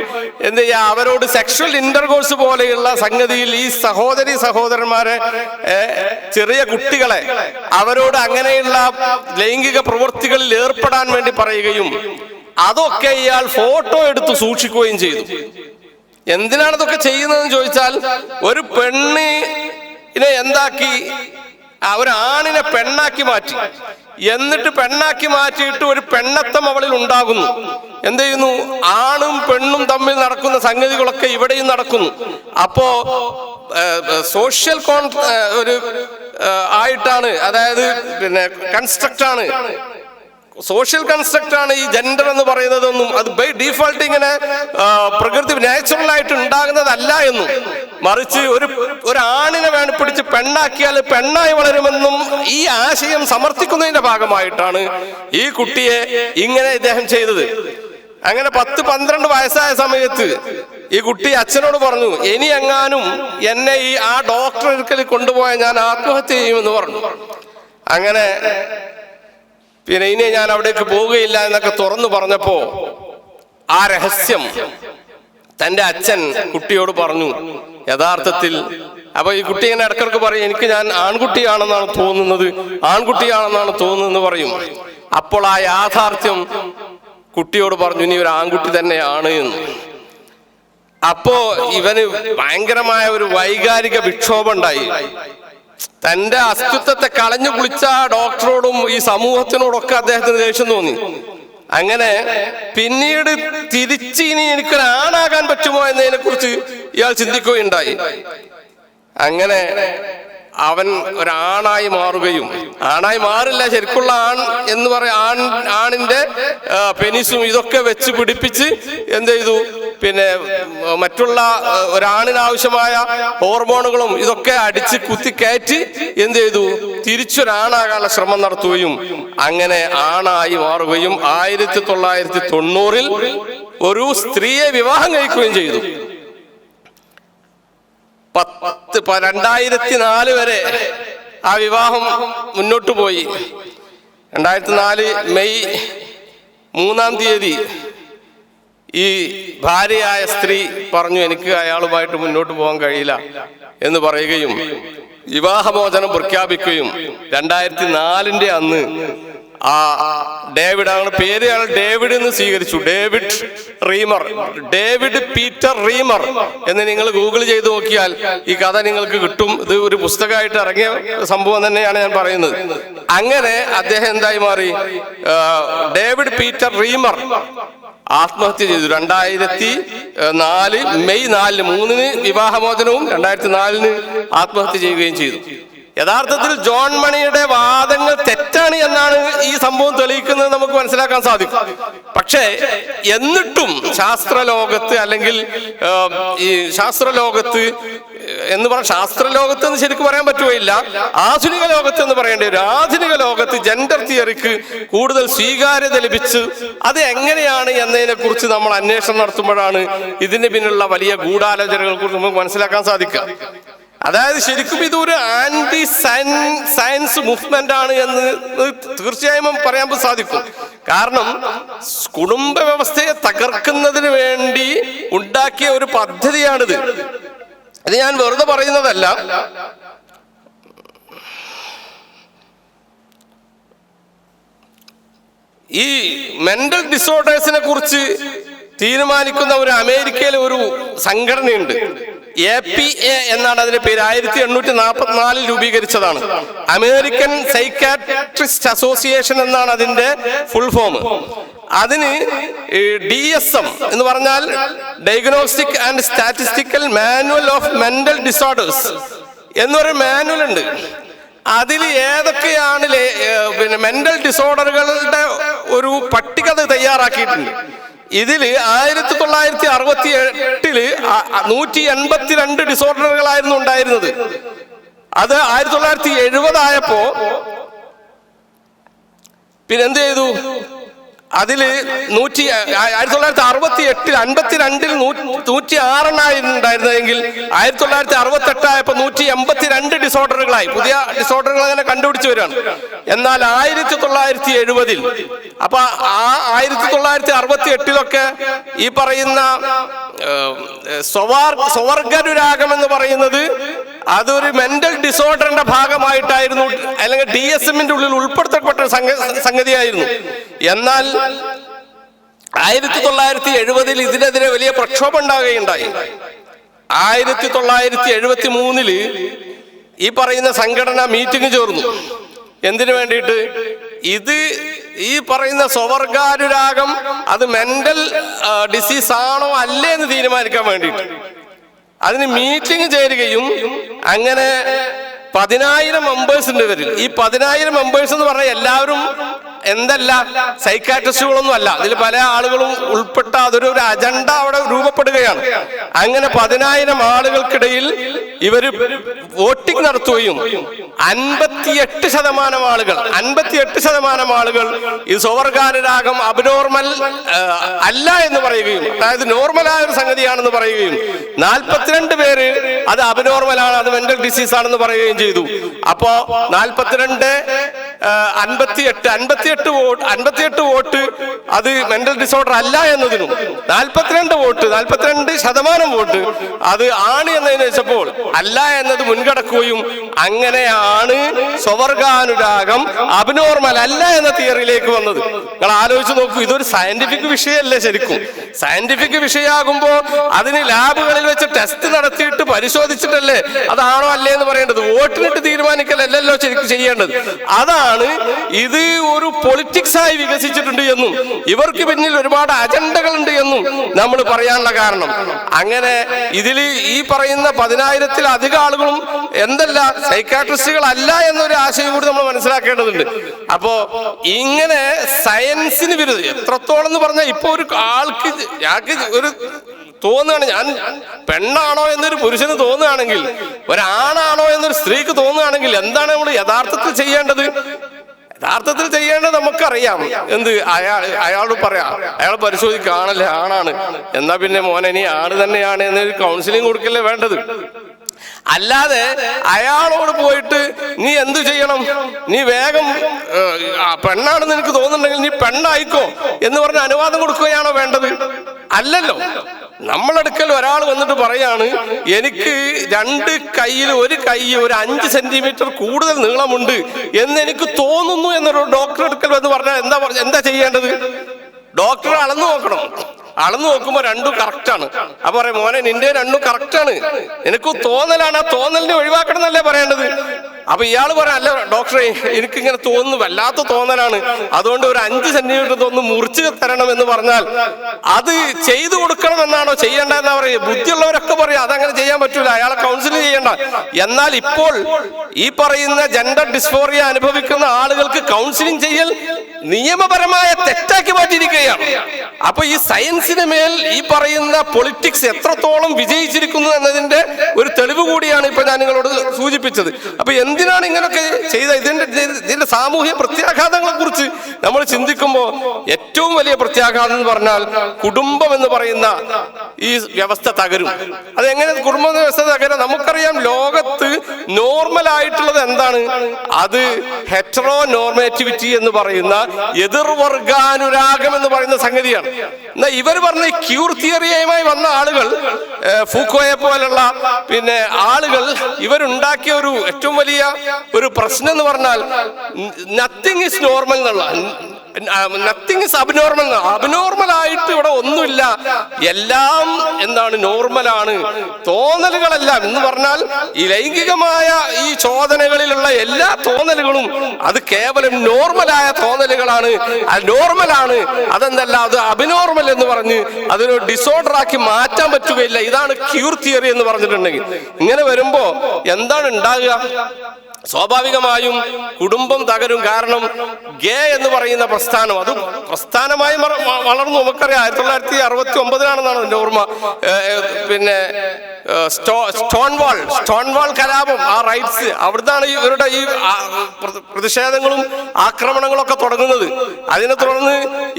എന്ത് ചെയ്യാ അവരോട് സെക്ഷൽ ഇന്റർകോഴ്സ് പോലെയുള്ള സംഗതിയിൽ ഈ സഹോദരന്മാരെ ചെറിയ കുട്ടികളെ അവരോട് അങ്ങനെയുള്ള ലൈംഗിക പ്രവൃത്തികളിൽ ഏർപ്പെടാൻ വേണ്ടി പറയുകയും അതൊക്കെ ഇയാൾ ഫോട്ടോ എടുത്ത് സൂക്ഷിക്കുകയും ചെയ്തു. എന്തിനാണ് ഇതൊക്കെ ചെയ്യുന്നതെന്ന് ചോദിച്ചാൽ ഒരു പെണ്ണിനെ എന്താക്കി, ഒരു ആണിനെ പെണ്ണാക്കി മാറ്റി. എന്നിട്ട് പെണ്ണാക്കി മാറ്റിയിട്ട് ഒരു പെണ്ണത്തം അവളിൽ ഉണ്ടാകുന്നു. എന്ത് ചെയ്യുന്നു, ആണും പെണ്ണും തമ്മിൽ നടക്കുന്ന സംഗതികളൊക്കെ ഇവിടെയും നടക്കുന്നു. അപ്പോ സോഷ്യൽ ഒരു ആയിട്ടാണ്, അതായത് പിന്നെ കൺസ്ട്രക്റ്റ് ആണ്, സോഷ്യൽ കൺസ്ട്രക്റ്റ് ആണ് ഈ ജെൻഡർ എന്ന് പറയുന്നതൊന്നും. അത് ബൈ ഡീഫോൾട്ട് ഇങ്ങനെ പ്രകൃതി നാച്ചുറൽ ആയിട്ട് ഉണ്ടാകുന്നതല്ല എന്നും, മറിച്ച് ഒരു ആണിനെ പിടിച്ച് പെണ്ണാക്കിയാൽ പെണ്ണായി വളരുമെന്നും ഈ ആശയം സമർത്ഥിക്കുന്നതിന്റെ ഭാഗമായിട്ടാണ് ഈ കുട്ടിയെ ഇങ്ങനെ ഇദ്ദേഹം ചെയ്തത്. അങ്ങനെ 10-12 വയസ്സായ സമയത്ത് ഈ കുട്ടി അച്ഛനോട് പറഞ്ഞു, ഇനി എങ്ങാനും എന്നെ ആ ഡോക്ടറെ അടുക്കൽ കൊണ്ടുപോയാൽ ഞാൻ ആത്മഹത്യ ചെയ്യുമെന്ന് പറഞ്ഞു. അങ്ങനെ പിന്നെ ഇനി ഞാൻ അവിടേക്ക് പോവുകയില്ല എന്നൊക്കെ തുറന്നു പറഞ്ഞപ്പോ ആ രഹസ്യം തന്റെ അച്ഛൻ കുട്ടിയോട് പറഞ്ഞു. യഥാർത്ഥത്തിൽ അപ്പൊ ഈ കുട്ടി ഇങ്ങനെ ഇടക്കിടക്ക് പറയും, എനിക്ക് ഞാൻ ആൺകുട്ടിയാണെന്നാണ് തോന്നുന്നതെന്ന് പറയും. അപ്പോൾ ആ യാഥാർത്ഥ്യം കുട്ടിയോട് പറഞ്ഞു, ഇനി ഒരു ആൺകുട്ടി തന്നെയാണ് എന്ന്. അപ്പോ ഇവന് ഭയങ്കരമായ ഒരു വൈകാരിക വിക്ഷോഭം ഉണ്ടായി. തന്റെ അസ്തിത്വത്തെ കളഞ്ഞു കുളിച്ച ഡോക്ടറോടും ഈ സമൂഹത്തിനോടൊക്കെ അദ്ദേഹത്തിന് ദേഷ്യം തോന്നി. അങ്ങനെ പിന്നീട് തിരിച്ച് ഇനി എനിക്കൊരാണാകാൻ പറ്റുമോ എന്നതിനെ കുറിച്ച് ഇയാൾ ചിന്തിക്കുകയുണ്ടായി. അങ്ങനെ അവൻ ഒരാണായി മാറുകയും, ആണായി മാറില്ല, ശരിക്കുള്ള ആൺ എന്ന് പറയാൻ ആണിന്റെ പെനിസും ഇതൊക്കെ വെച്ച് പിടിപ്പിച്ച് എന്ത് ചെയ്തു, പിന്നെ മറ്റുള്ള ഒരാണിനാവശ്യമായ ഹോർമോണുകളും ഇതൊക്കെ അടിച്ച് കുത്തിക്കയറ്റി എന്ത് ചെയ്തു, തിരിച്ചൊരാണാകാനുള്ള ശ്രമം നടത്തുകയും അങ്ങനെ ആണായി മാറുകയും 1990 ഒരു സ്ത്രീയെ വിവാഹം കഴിക്കുകയും ചെയ്തു. 2004 വരെ ആ വിവാഹം മുന്നോട്ട് പോയി. 2004 മെയ് 3-ാം തീയതി ഈ ഭാര്യയായ സ്ത്രീ പറഞ്ഞു, എനിക്ക് അയാളുമായിട്ട് മുന്നോട്ട് പോകാൻ കഴിയില്ല എന്ന് പറയുകയും വിവാഹമോചനം പ്രഖ്യാപിക്കുകയും 2004 അന്ന് ആ ഡേവിഡ്, അവരുടെ പേര് അയാൾ ഡേവിഡ് എന്ന് സ്വീകരിച്ചു. ഡേവിഡ് പീറ്റർ റീമർ എന്ന് നിങ്ങൾ ഗൂഗിൾ ചെയ്ത് നോക്കിയാൽ ഈ കഥ നിങ്ങൾക്ക് കിട്ടും. ഇത് ഒരു പുസ്തകമായിട്ട് ഇറങ്ങിയ സംഭവം തന്നെയാണ് ഞാൻ പറയുന്നത്. അങ്ങനെ അദ്ദേഹം എന്തായി മാറി, ഡേവിഡ് പീറ്റർ റീമർ ആത്മഹത്യ ചെയ്തു. 2004 മെയ് 4-ന് 3-ന് വിവാഹമോചനവും 2004-ന് ആത്മഹത്യ ചെയ്യുകയും ചെയ്തു. യഥാർത്ഥത്തിൽ ജോൺ മണിയുടെ വാദങ്ങൾ തെറ്റാണ് എന്നാണ് ഈ സംഭവം തെളിയിക്കുന്നത് നമുക്ക് മനസ്സിലാക്കാൻ സാധിക്കും. പക്ഷേ എന്നിട്ടും ശാസ്ത്രലോകത്ത്, അല്ലെങ്കിൽ ഈ ശാസ്ത്രലോകത്ത് എന്ന് പറഞ്ഞ, ശാസ്ത്രലോകത്ത് എന്ന് ശരിക്കും പറയാൻ പറ്റുകയില്ല, ആധുനിക ലോകത്ത് എന്ന് പറയേണ്ടി വരും. ആധുനിക ലോകത്ത് ജെൻഡർ തിയറിക്ക് കൂടുതൽ സ്വീകാര്യത ലഭിച്ച് അത് എങ്ങനെയാണ് എന്നതിനെ കുറിച്ച് നമ്മൾ അന്വേഷണം നടത്തുമ്പോഴാണ് ഇതിന് പിന്നിലുള്ള വലിയ ഗൂഢാലോചനകളെ കുറിച്ച് നമുക്ക് മനസ്സിലാക്കാൻ സാധിക്കുക. അതായത് ശരിക്കും ഇതൊരു ആന്റി സയൻസ് മൂവ്മെന്റ് ആണ് എന്ന് തീർച്ചയായും പറയാൻ സാധിക്കും. കാരണം കുടുംബ വ്യവസ്ഥയെ തകർക്കുന്നതിന് വേണ്ടി ഉണ്ടാക്കിയ ഒരു പദ്ധതിയാണിത്. ഇത് ഞാൻ വെറുതെ പറയുന്നതല്ല. ഈ മെന്റൽ ഡിസോർഡേഴ്സിനെ കുറിച്ച് തീരുമാനിക്കുന്ന ഒരു അമേരിക്കയിലെ ഒരു സംഘടനയുണ്ട്. APA എന്നാണ് അതിന്റെ പേര്. 1844 രൂപീകരിച്ചതാണ്. അമേരിക്കൻ സൈക്കാട്രിസ്റ്റ് അസോസിയേഷൻ എന്നാണ് അതിന്റെ ഫുൾ ഫോം. അതിന് DSM എന്ന് പറഞ്ഞാൽ diagnostic and statistical manual of mental disorders എന്നൊരു മാനുവൽ ഉണ്ട്. അതിൽ ഏതൊക്കെയാണ് പിന്നെ മെന്റൽ ഡിസോർഡറുകളുടെ ഒരു പട്ടിക തയ്യാറാക്കിയിട്ടുണ്ട്. ഇതിൽ 1968 182 ഡിസോർഡറുകളായിരുന്നു ഉണ്ടായിരുന്നത്. അത് 1970 ആയപ്പോ പിന്നെ എന്ത് ചെയ്തു? അതില് 1968 52 106 ഉണ്ടായിരുന്നെങ്കിൽ 1968 ആയപ്പോ 182 ഡിസോർഡറുകളായി. പുതിയ ഡിസോർഡറുകൾ അങ്ങനെ കണ്ടുപിടിച്ചു വരികയാണ്. എന്നാൽ 1970 അപ്പൊ ആ 1968 ഈ പറയുന്ന സ്വവർഗനുരാഗം എന്ന് പറയുന്നത് അതൊരു മെന്റൽ ഡിസോർഡറിന്റെ ഭാഗമായിട്ടായിരുന്നു, അല്ലെങ്കിൽ DSMന്റെ ഉള്ളിൽ ഉൾപ്പെടുത്തപ്പെട്ട സംഗതിയായിരുന്നു. എന്നാൽ 1970 ഇതിനെതിരെ വലിയ പ്രക്ഷോഭം ഉണ്ടാകുകയുണ്ടായി. 1973 ഈ പറയുന്ന സംഘടന മീറ്റിംഗ് ചേർന്നു. എന്തിനു വേണ്ടിയിട്ട്? ഇത് ഈ പറയുന്ന സ്വവർഗാനുരാഗം അത് മെന്റൽ ഡിസീസ് ആണോ അല്ലേ എന്ന് തീരുമാനിക്കാൻ വേണ്ടിയിട്ട് അതിന് മീറ്റിംഗ് ചേരുകയും അങ്ങനെ 10,000 മെമ്പേഴ്സിന്റെ പേരിൽ, ഈ 10,000 മെമ്പേഴ്സ് എന്ന് പറഞ്ഞാൽ എല്ലാവരും എന്തല്ല സൈക്കാട്രിസ്റ്റുകളൊന്നും അല്ല, അതിൽ പല ആളുകളും ഉൾപ്പെട്ട അതൊരു അജണ്ട അവിടെ രൂപപ്പെടുകയാണ്. അങ്ങനെ 10,000 ആളുകൾക്കിടയിൽ ഇവര് വോട്ടിംഗ് നടത്തുകയും 58% ആളുകൾ ഈ സ്വവർഗാനുരാഗം അബ്നോർമൽ അല്ല എന്ന് പറയുകയും, അതായത് നോർമലായ ഒരു സംഗതിയാണെന്ന് പറയുകയും 42 പേര് അത് അബ്നോർമലാണ്, അത് മെന്റൽ ഡിസീസ് ആണെന്ന് പറയുകയും ചെയ്തു. അപ്പോ 42 58 വോട്ട് അത് മെന്റൽ ഡിസോർഡർ അല്ല എന്നതിനും 42% വോട്ട് അത് ആണ് എന്നതിന് വെച്ചപ്പോൾ അല്ല എന്നത് മുൻകടക്കുകയും അങ്ങനെയാണ് സ്വവർഗാനുരാഗം അബ്നോർമൽ അല്ല എന്ന തിയറിയിലേക്ക് വന്നത്. നിങ്ങൾ ആലോചിച്ച് നോക്കൂ, ഇതൊരു സയന്റിഫിക് വിഷയമല്ലേ? ശരിക്കും സയന്റിഫിക് വിഷയമാകുമ്പോ അതിന് ലാബുകളിൽ വെച്ച് ടെസ്റ്റ് നടത്തിയിട്ട് പരിശോധിച്ചിട്ടല്ലേ അതാണോ അല്ലേ എന്ന് പറയേണ്ടത്. വോട്ടിനിട്ട് തീരുമാനിക്കലല്ലോ ശരിക്കും ചെയ്യേണ്ടത്. അതാണ് ഇത് ഒരു പൊളിറ്റിക്സ് ആയി വികസിച്ചിട്ടുണ്ട് എന്നും ഇവർക്ക് പിന്നിൽ ഒരുപാട് അജണ്ടകളുണ്ട് എന്നും നമ്മൾ പറയാനുള്ള കാരണം. അങ്ങനെ ഇതിൽ ഈ പറയുന്ന 10,000-ലധികം ആളുകളും എന്തല്ല സൈക്കാട്രിസ്റ്റുകൾ അല്ല എന്നൊരു ആശയം കൂടി നമ്മൾ മനസ്സിലാക്കേണ്ടതുണ്ട്. അപ്പോ ഇങ്ങനെ സയൻസിന് വിരുദ്ധം എത്രത്തോളം എന്ന് പറഞ്ഞാൽ ഇപ്പൊ ഒരു ആൾക്ക് ഒരു തോന്നുകയാണ്, ഞാൻ പെണ്ണാണോ എന്നൊരു പുരുഷന് തോന്നുകയാണെങ്കിൽ, ഒരാണാണോ എന്നൊരു സ്ത്രീക്ക് തോന്നുകയാണെങ്കിൽ എന്താണ് നമ്മൾ യഥാർത്ഥത്തിൽ ചെയ്യേണ്ടത്? യഥാർത്ഥത്തിൽ ചെയ്യേണ്ടത് നമുക്കറിയാം. എന്ത് അയാളോട് പറയാം, അയാൾ പരിശോധിക്കുകയാണല്ലേ ആണാണ്, എന്നാ പിന്നെ മോനെ നീ ആണ് തന്നെയാണ് എന്നൊരു കൗൺസിലിംഗ് കൊടുക്കല്ലേ വേണ്ടത്. അല്ലാതെ അയാളോട് പോയിട്ട് നീ എന്തു ചെയ്യണം, നീ വേഗം പെണ്ണാണെന്ന് എനിക്ക് തോന്നുന്നുണ്ടെങ്കിൽ നീ പെണ്ണായിക്കോ എന്ന് പറഞ്ഞ് അനുവാദം കൊടുക്കുകയാണോ വേണ്ടത്? അല്ലല്ലോ. നമ്മളെടുക്കൽ ഒരാൾ വന്നിട്ട് പറയാണ് എനിക്ക് 2 കൈയിൽ ഒരു കൈ ഒരു 5 സെന്റിമീറ്റർ കൂടുതൽ നീളമുണ്ട് എന്ന് എനിക്ക് തോന്നുന്നു എന്നൊരു ഡോക്ടർ എടുക്കൽ വന്ന് പറഞ്ഞാൽ എന്താ ചെയ്യേണ്ടത്? ഡോക്ടർ അളന്നു നോക്കണം. അളന്നു നോക്കുമ്പോ 2 കറക്റ്റാണ്. അപ്പൊ പറയും മോനെ നിന്റെ 2 കറക്റ്റാണ്, എനിക്ക് തോന്നലാണ്, ആ തോന്നലിനെ ഒഴിവാക്കണം എന്നല്ലേ പറയേണ്ടത്. അപ്പൊ ഇയാൾ പറയാം അല്ല ഡോക്ടറെ എനിക്കിങ്ങനെ തോന്നുന്നു, വല്ലാത്ത തോന്നലാണ്, അതുകൊണ്ട് ഒരു 5 സെന്റിമീറ്റർ തോന്നുന്നു മുറിച്ച് തരണം എന്ന് പറഞ്ഞാൽ അത് ചെയ്തു കൊടുക്കണം എന്നാണോ ചെയ്യേണ്ടതെന്നാ പറയുക. ബുദ്ധിയുള്ളവരൊക്കെ പറയും അതങ്ങനെ ചെയ്യാൻ പറ്റൂല, അയാളെ കൗൺസിലിംഗ് ചെയ്യണ്ട. എന്നാൽ ഇപ്പോൾ ഈ പറയുന്ന ജെൻഡർ ഡിസ്ഫോറിയ അനുഭവിക്കുന്ന ആളുകൾക്ക് കൗൺസിലിംഗ് ചെയ്യൽ നിയമപരമായ തെറ്റാക്കി മാറ്റിയിരിക്കുകയാണ്. അപ്പൊ ഈ സയൻസിന് മേൽ ഈ പറയുന്ന പൊളിറ്റിക്സ് എത്രത്തോളം വിജയിച്ചിരിക്കുന്നു എന്നതിന്റെ ഒരു തെളിവ് കൂടിയാണ് ഇപ്പൊ ഞാൻ നിങ്ങളോട് സൂചിപ്പിച്ചത്. അപ്പൊ എന്തിനാണ് ഇങ്ങനൊക്കെ ചെയ്ത? ഇതിന്റെ സാമൂഹ്യ പ്രത്യാഘാതങ്ങളെ കുറിച്ച് നമ്മൾ ചിന്തിക്കുമ്പോൾ ഏറ്റവും വലിയ പ്രത്യാഘാതം എന്ന് പറഞ്ഞാൽ കുടുംബം എന്ന് പറയുന്ന ഈ വ്യവസ്ഥ തകരും. അതെങ്ങനെ കുടുംബ വ്യവസ്ഥ തകരും? നമുക്കറിയാം ലോകത്ത് നോർമൽ ആയിട്ടുള്ളത് എന്താണ്? അത് ഹെറ്ററോ നോർമേറ്റിവിറ്റി എന്ന് പറയുന്ന എതിർവർഗാനുരാഗം എന്ന് പറയുന്ന സംഗതിയാണ്. എന്നാ ഇവർ പറഞ്ഞ ക്യൂർ തിയറിയുമായി വന്ന ആളുകൾ, ഫൂക്കോയെ പോലുള്ള പിന്നെ ആളുകൾ, ഇവരുണ്ടാക്കിയ ഒരു ഏറ്റവും വലിയ ഒരു പ്രശ്നം എന്ന് പറഞ്ഞാൽ നത്തിങ് ഈസ് നോർമൽ എന്നുള്ള, നത്തിങ് ഇസ് അബ്നോർമൽ. അബ്നോർമലായിട്ട് ഇവിടെ ഒന്നുമില്ല, എല്ലാം എന്താണ് നോർമലാണ്. തോന്നലുകളെല്ലാം എന്ന് പറഞ്ഞാൽ ഈ ലൈംഗികമായ ഈ ചോദനകളിലുള്ള എല്ലാ തോന്നലുകളും അത് കേവലം നോർമലായ തോന്നലുകളാണ്. അത് നോർമലാണ്, അതെന്തല്ല അത് അബ്നോർമൽ എന്ന് പറഞ്ഞ് അതൊരു ഡിസോർഡർ ആക്കി മാറ്റാൻ പറ്റുകയില്ല. ഇതാണ് ക്യൂർ തിയറി എന്ന് പറഞ്ഞിട്ടുണ്ടെങ്കിൽ. ഇങ്ങനെ വരുമ്പോ എന്താണ് ഉണ്ടാകുക? സ്വാഭാവികമായും കുടുംബം തകരും. കാരണം ഗേ എന്ന് പറയുന്ന പ്രസ്ഥാനം അത് പ്രസ്ഥാനമായി വളർന്നു. നമുക്കറിയാം 1969 അതിന്റെ ഓർമ്മ. പിന്നെ സ്റ്റോൺവാൾ കലാപം, ആ റൈറ്റ്സ്, അവിടുന്നാണ് ഇവരുടെ ഈ പ്രതിഷേധങ്ങളും ആക്രമണങ്ങളും ഒക്കെ തുടങ്ങുന്നത്. അതിനെ തുടർന്ന്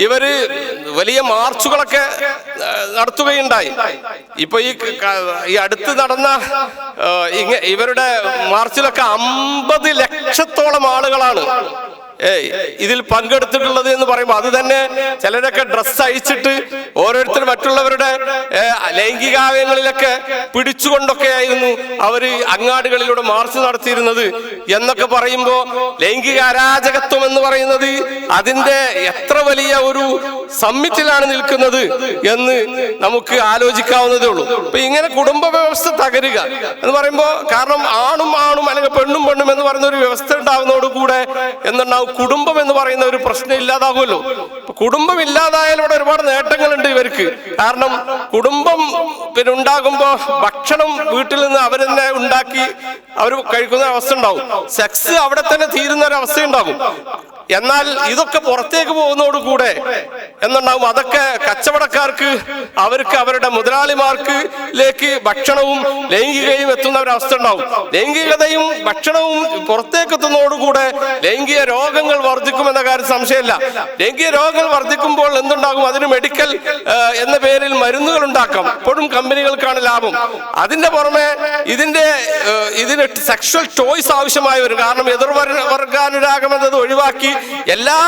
ഇവര് വലിയ മാർച്ചുകളൊക്കെ നടത്തുകയുണ്ടായി. ഇപ്പൊ ഈ അടുത്ത് നടന്ന ഇവരുടെ മാർച്ചിലൊക്കെ 50 ലക്ഷത്തോളം ആളുകളാണ് ഇതിൽ പങ്കെടുത്തിട്ടുള്ളത് എന്ന് പറയുമ്പോൾ അത് തന്നെ ചിലരൊക്കെ ഡ്രസ്സ് അഴിച്ചിട്ട് ഓരോരുത്തർ മറ്റുള്ളവരുടെ ലൈംഗികാവയങ്ങളിലൊക്കെ പിടിച്ചുകൊണ്ടൊക്കെ ആയിരുന്നു അവര് അങ്ങാടികളിലൂടെ മാർച്ച് നടത്തിയിരുന്നത് എന്നൊക്കെ പറയുമ്പോൾ ലൈംഗിക അരാജകത്വം എന്ന് പറയുന്നത് അതിന്റെ എത്ര വലിയ ഒരു സമ്മിറ്റിലാണ് നിൽക്കുന്നത് എന്ന് നമുക്ക് ആലോചിക്കാവുന്നതേ ഉള്ളൂ. അപ്പൊ ഇങ്ങനെ കുടുംബ വ്യവസ്ഥ തകരുക എന്ന് പറയുമ്പോൾ, കാരണം ആണും അല്ലെങ്കിൽ പെണ്ണും എന്ന് പറയുന്ന ഒരു വ്യവസ്ഥ ഉണ്ടാകുന്നതോടുകൂടെ എന്തുണ്ടാവും? കുടുംബം എന്ന് പറയുന്ന ഒരു പ്രശ്നം ഇല്ലാതാകുമല്ലോ. കുടുംബം ഇല്ലാതായാൽ ഇവിടെ ഒരുപാട് നേട്ടങ്ങളുണ്ട് ഇവർക്ക്. കാരണം കുടുംബം പിന്നെ ഉണ്ടാകുമ്പോ ഭക്ഷണം വീട്ടിൽ നിന്ന് അവർ തന്നെ ഉണ്ടാക്കി അവർ കഴിക്കുന്ന അവസ്ഥ ഉണ്ടാവും. സെക്സ് അവിടെ തന്നെ തീരുന്ന ഒരു അവസ്ഥ ഉണ്ടാകും. എന്നാൽ ഇതൊക്കെ പുറത്തേക്ക് പോകുന്നതോടുകൂടെ എന്നുണ്ടാവും അതൊക്കെ കച്ചവടക്കാർക്ക്, അവർക്ക് അവരുടെ മുതലാളിമാർക്കിലേക്ക് ഭക്ഷണവും ലൈംഗികയും എത്തുന്ന ഒരവസ്ഥ ഉണ്ടാവും. ലൈംഗികതയും ഭക്ഷണവും പുറത്തേക്ക് എത്തുന്നതോടുകൂടെ ലൈംഗിക രോഗങ്ങൾ വർദ്ധിക്കുമെന്ന കാര്യം സംശയമില്ല. ലൈംഗിക രോഗങ്ങൾ വർദ്ധിക്കുമ്പോൾ എന്തുണ്ടാകും? അതിന് മെഡിക്കൽ എന്ന പേരിൽ മരുന്നുകൾ ഉണ്ടാക്കാം. ഇപ്പോഴും കമ്പനികൾക്കാണ് ലാഭം. അതിന്റെ പുറമെ ഇതിന് സെക്ഷൽ ചോയ്സ് ആവശ്യമായി വരും. കാരണം എതിർവർഗാനുരാഗം എന്നത് ഒഴിവാക്കി എല്ലാ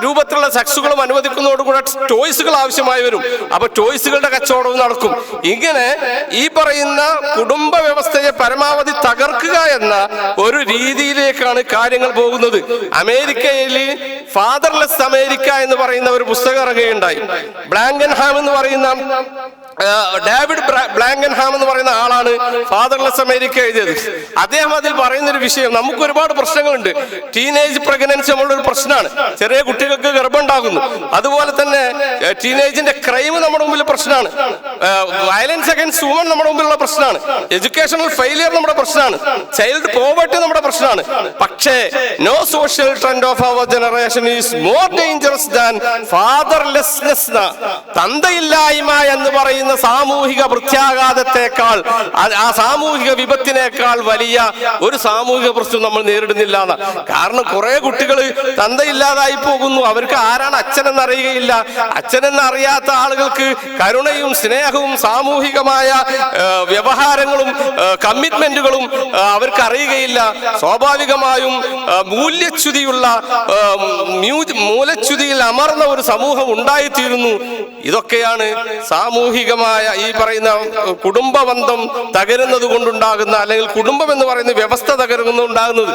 രൂപത്തിലുള്ള സെക്സുകളും അനുവദിക്കുന്നതോടുകൂടെ ചോയ്സുകൾ ആവശ്യമായി വരും. അപ്പൊ ചോയ്സുകളുടെ കച്ചവടവും നടക്കും. ഇങ്ങനെ ഈ പറയുന്ന കുടുംബ വ്യവസ്ഥയെ പരമാവധി തകർക്കുക എന്ന ഒരു രീതിയിലേക്കാണ് കാര്യങ്ങൾ പോകുന്നത്. അമേരിക്കയിൽ ഫാദർലെസ് അമേരിക്ക എന്ന് പറയുന്ന ഒരു പുസ്തകം ഇറങ്ങുകയുണ്ടായി. ബ്ലാങ്കൻഹാം എന്ന് പറയുന്ന ഡേവിഡ് ബ്ലാങ്കൻഹാം എന്ന് പറയുന്ന ആളാണ് ഫാദർലെസ് അമേരിക്ക എഴുതിയത്. അദ്ദേഹം അതിൽ പറയുന്ന ഒരു വിഷയം, നമുക്ക് ഒരുപാട് പ്രശ്നങ്ങളുണ്ട്. ടീനേജ് പ്രഗ്നൻസി നമ്മളൊരു പ്രശ്നമാണ്. ചെറിയ കുട്ടികൾക്ക് ഗർഭം ഉണ്ടാകുന്നു. അതുപോലെ തന്നെ ടീനേജിന്റെ ക്രൈം നമ്മുടെ മുമ്പിൽ പ്രശ്നമാണ്. വയലൻസ് അഗൈൻസ്റ്റ് വുമൺ നമ്മുടെ മുമ്പിലുള്ള പ്രശ്നമാണ്. എഡ്യൂക്കേഷണൽ ഫെയിലിയർ നമ്മുടെ പ്രശ്നമാണ്. ചൈൽഡ് പോവർട്ടി നമ്മുടെ പ്രശ്നമാണ്. പക്ഷേ no social trend of our generation is more dangerous than fatherlessness. തന്തയില്ലായ്മ എന്ന് പറയുന്ന സാമൂഹിക പ്രത്യാഘാതത്തെക്കാൾ, ആ സാമൂഹിക വിപത്തിനേക്കാൾ വലിയ ഒരു സാമൂഹിക പ്രശ്നം നമ്മൾ നേരിടുന്നില്ല. കാരണം കുറെ കുട്ടികൾ തന്തയില്ലാതായി പോകുന്നു. അവർക്ക് ആരാണ് അച്ഛനെന്ന് അറിയുകയില്ല. അച്ഛനെന്ന് അറിയാത്ത ആളുകൾക്ക് കരുണയും സ്നേഹവും സാമൂഹികമായ വ്യവഹാരങ്ങളും കമ്മിറ്റ്മെന്റുകളും അവർക്ക് അറിയുകയില്ല. സ്വാഭാവികമായും മൂലച്യുതിയിൽ അമർന്ന ഒരു സമൂഹം ഉണ്ടായിത്തീരുന്നു. ഇതൊക്കെയാണ് സാമൂഹികമായ ഈ പറയുന്ന കുടുംബ ബന്ധം തകരുന്നത് കൊണ്ടുണ്ടാകുന്ന, അല്ലെങ്കിൽ കുടുംബം എന്ന് പറയുന്ന വ്യവസ്ഥ തകരുന്നുണ്ടാകുന്നത്.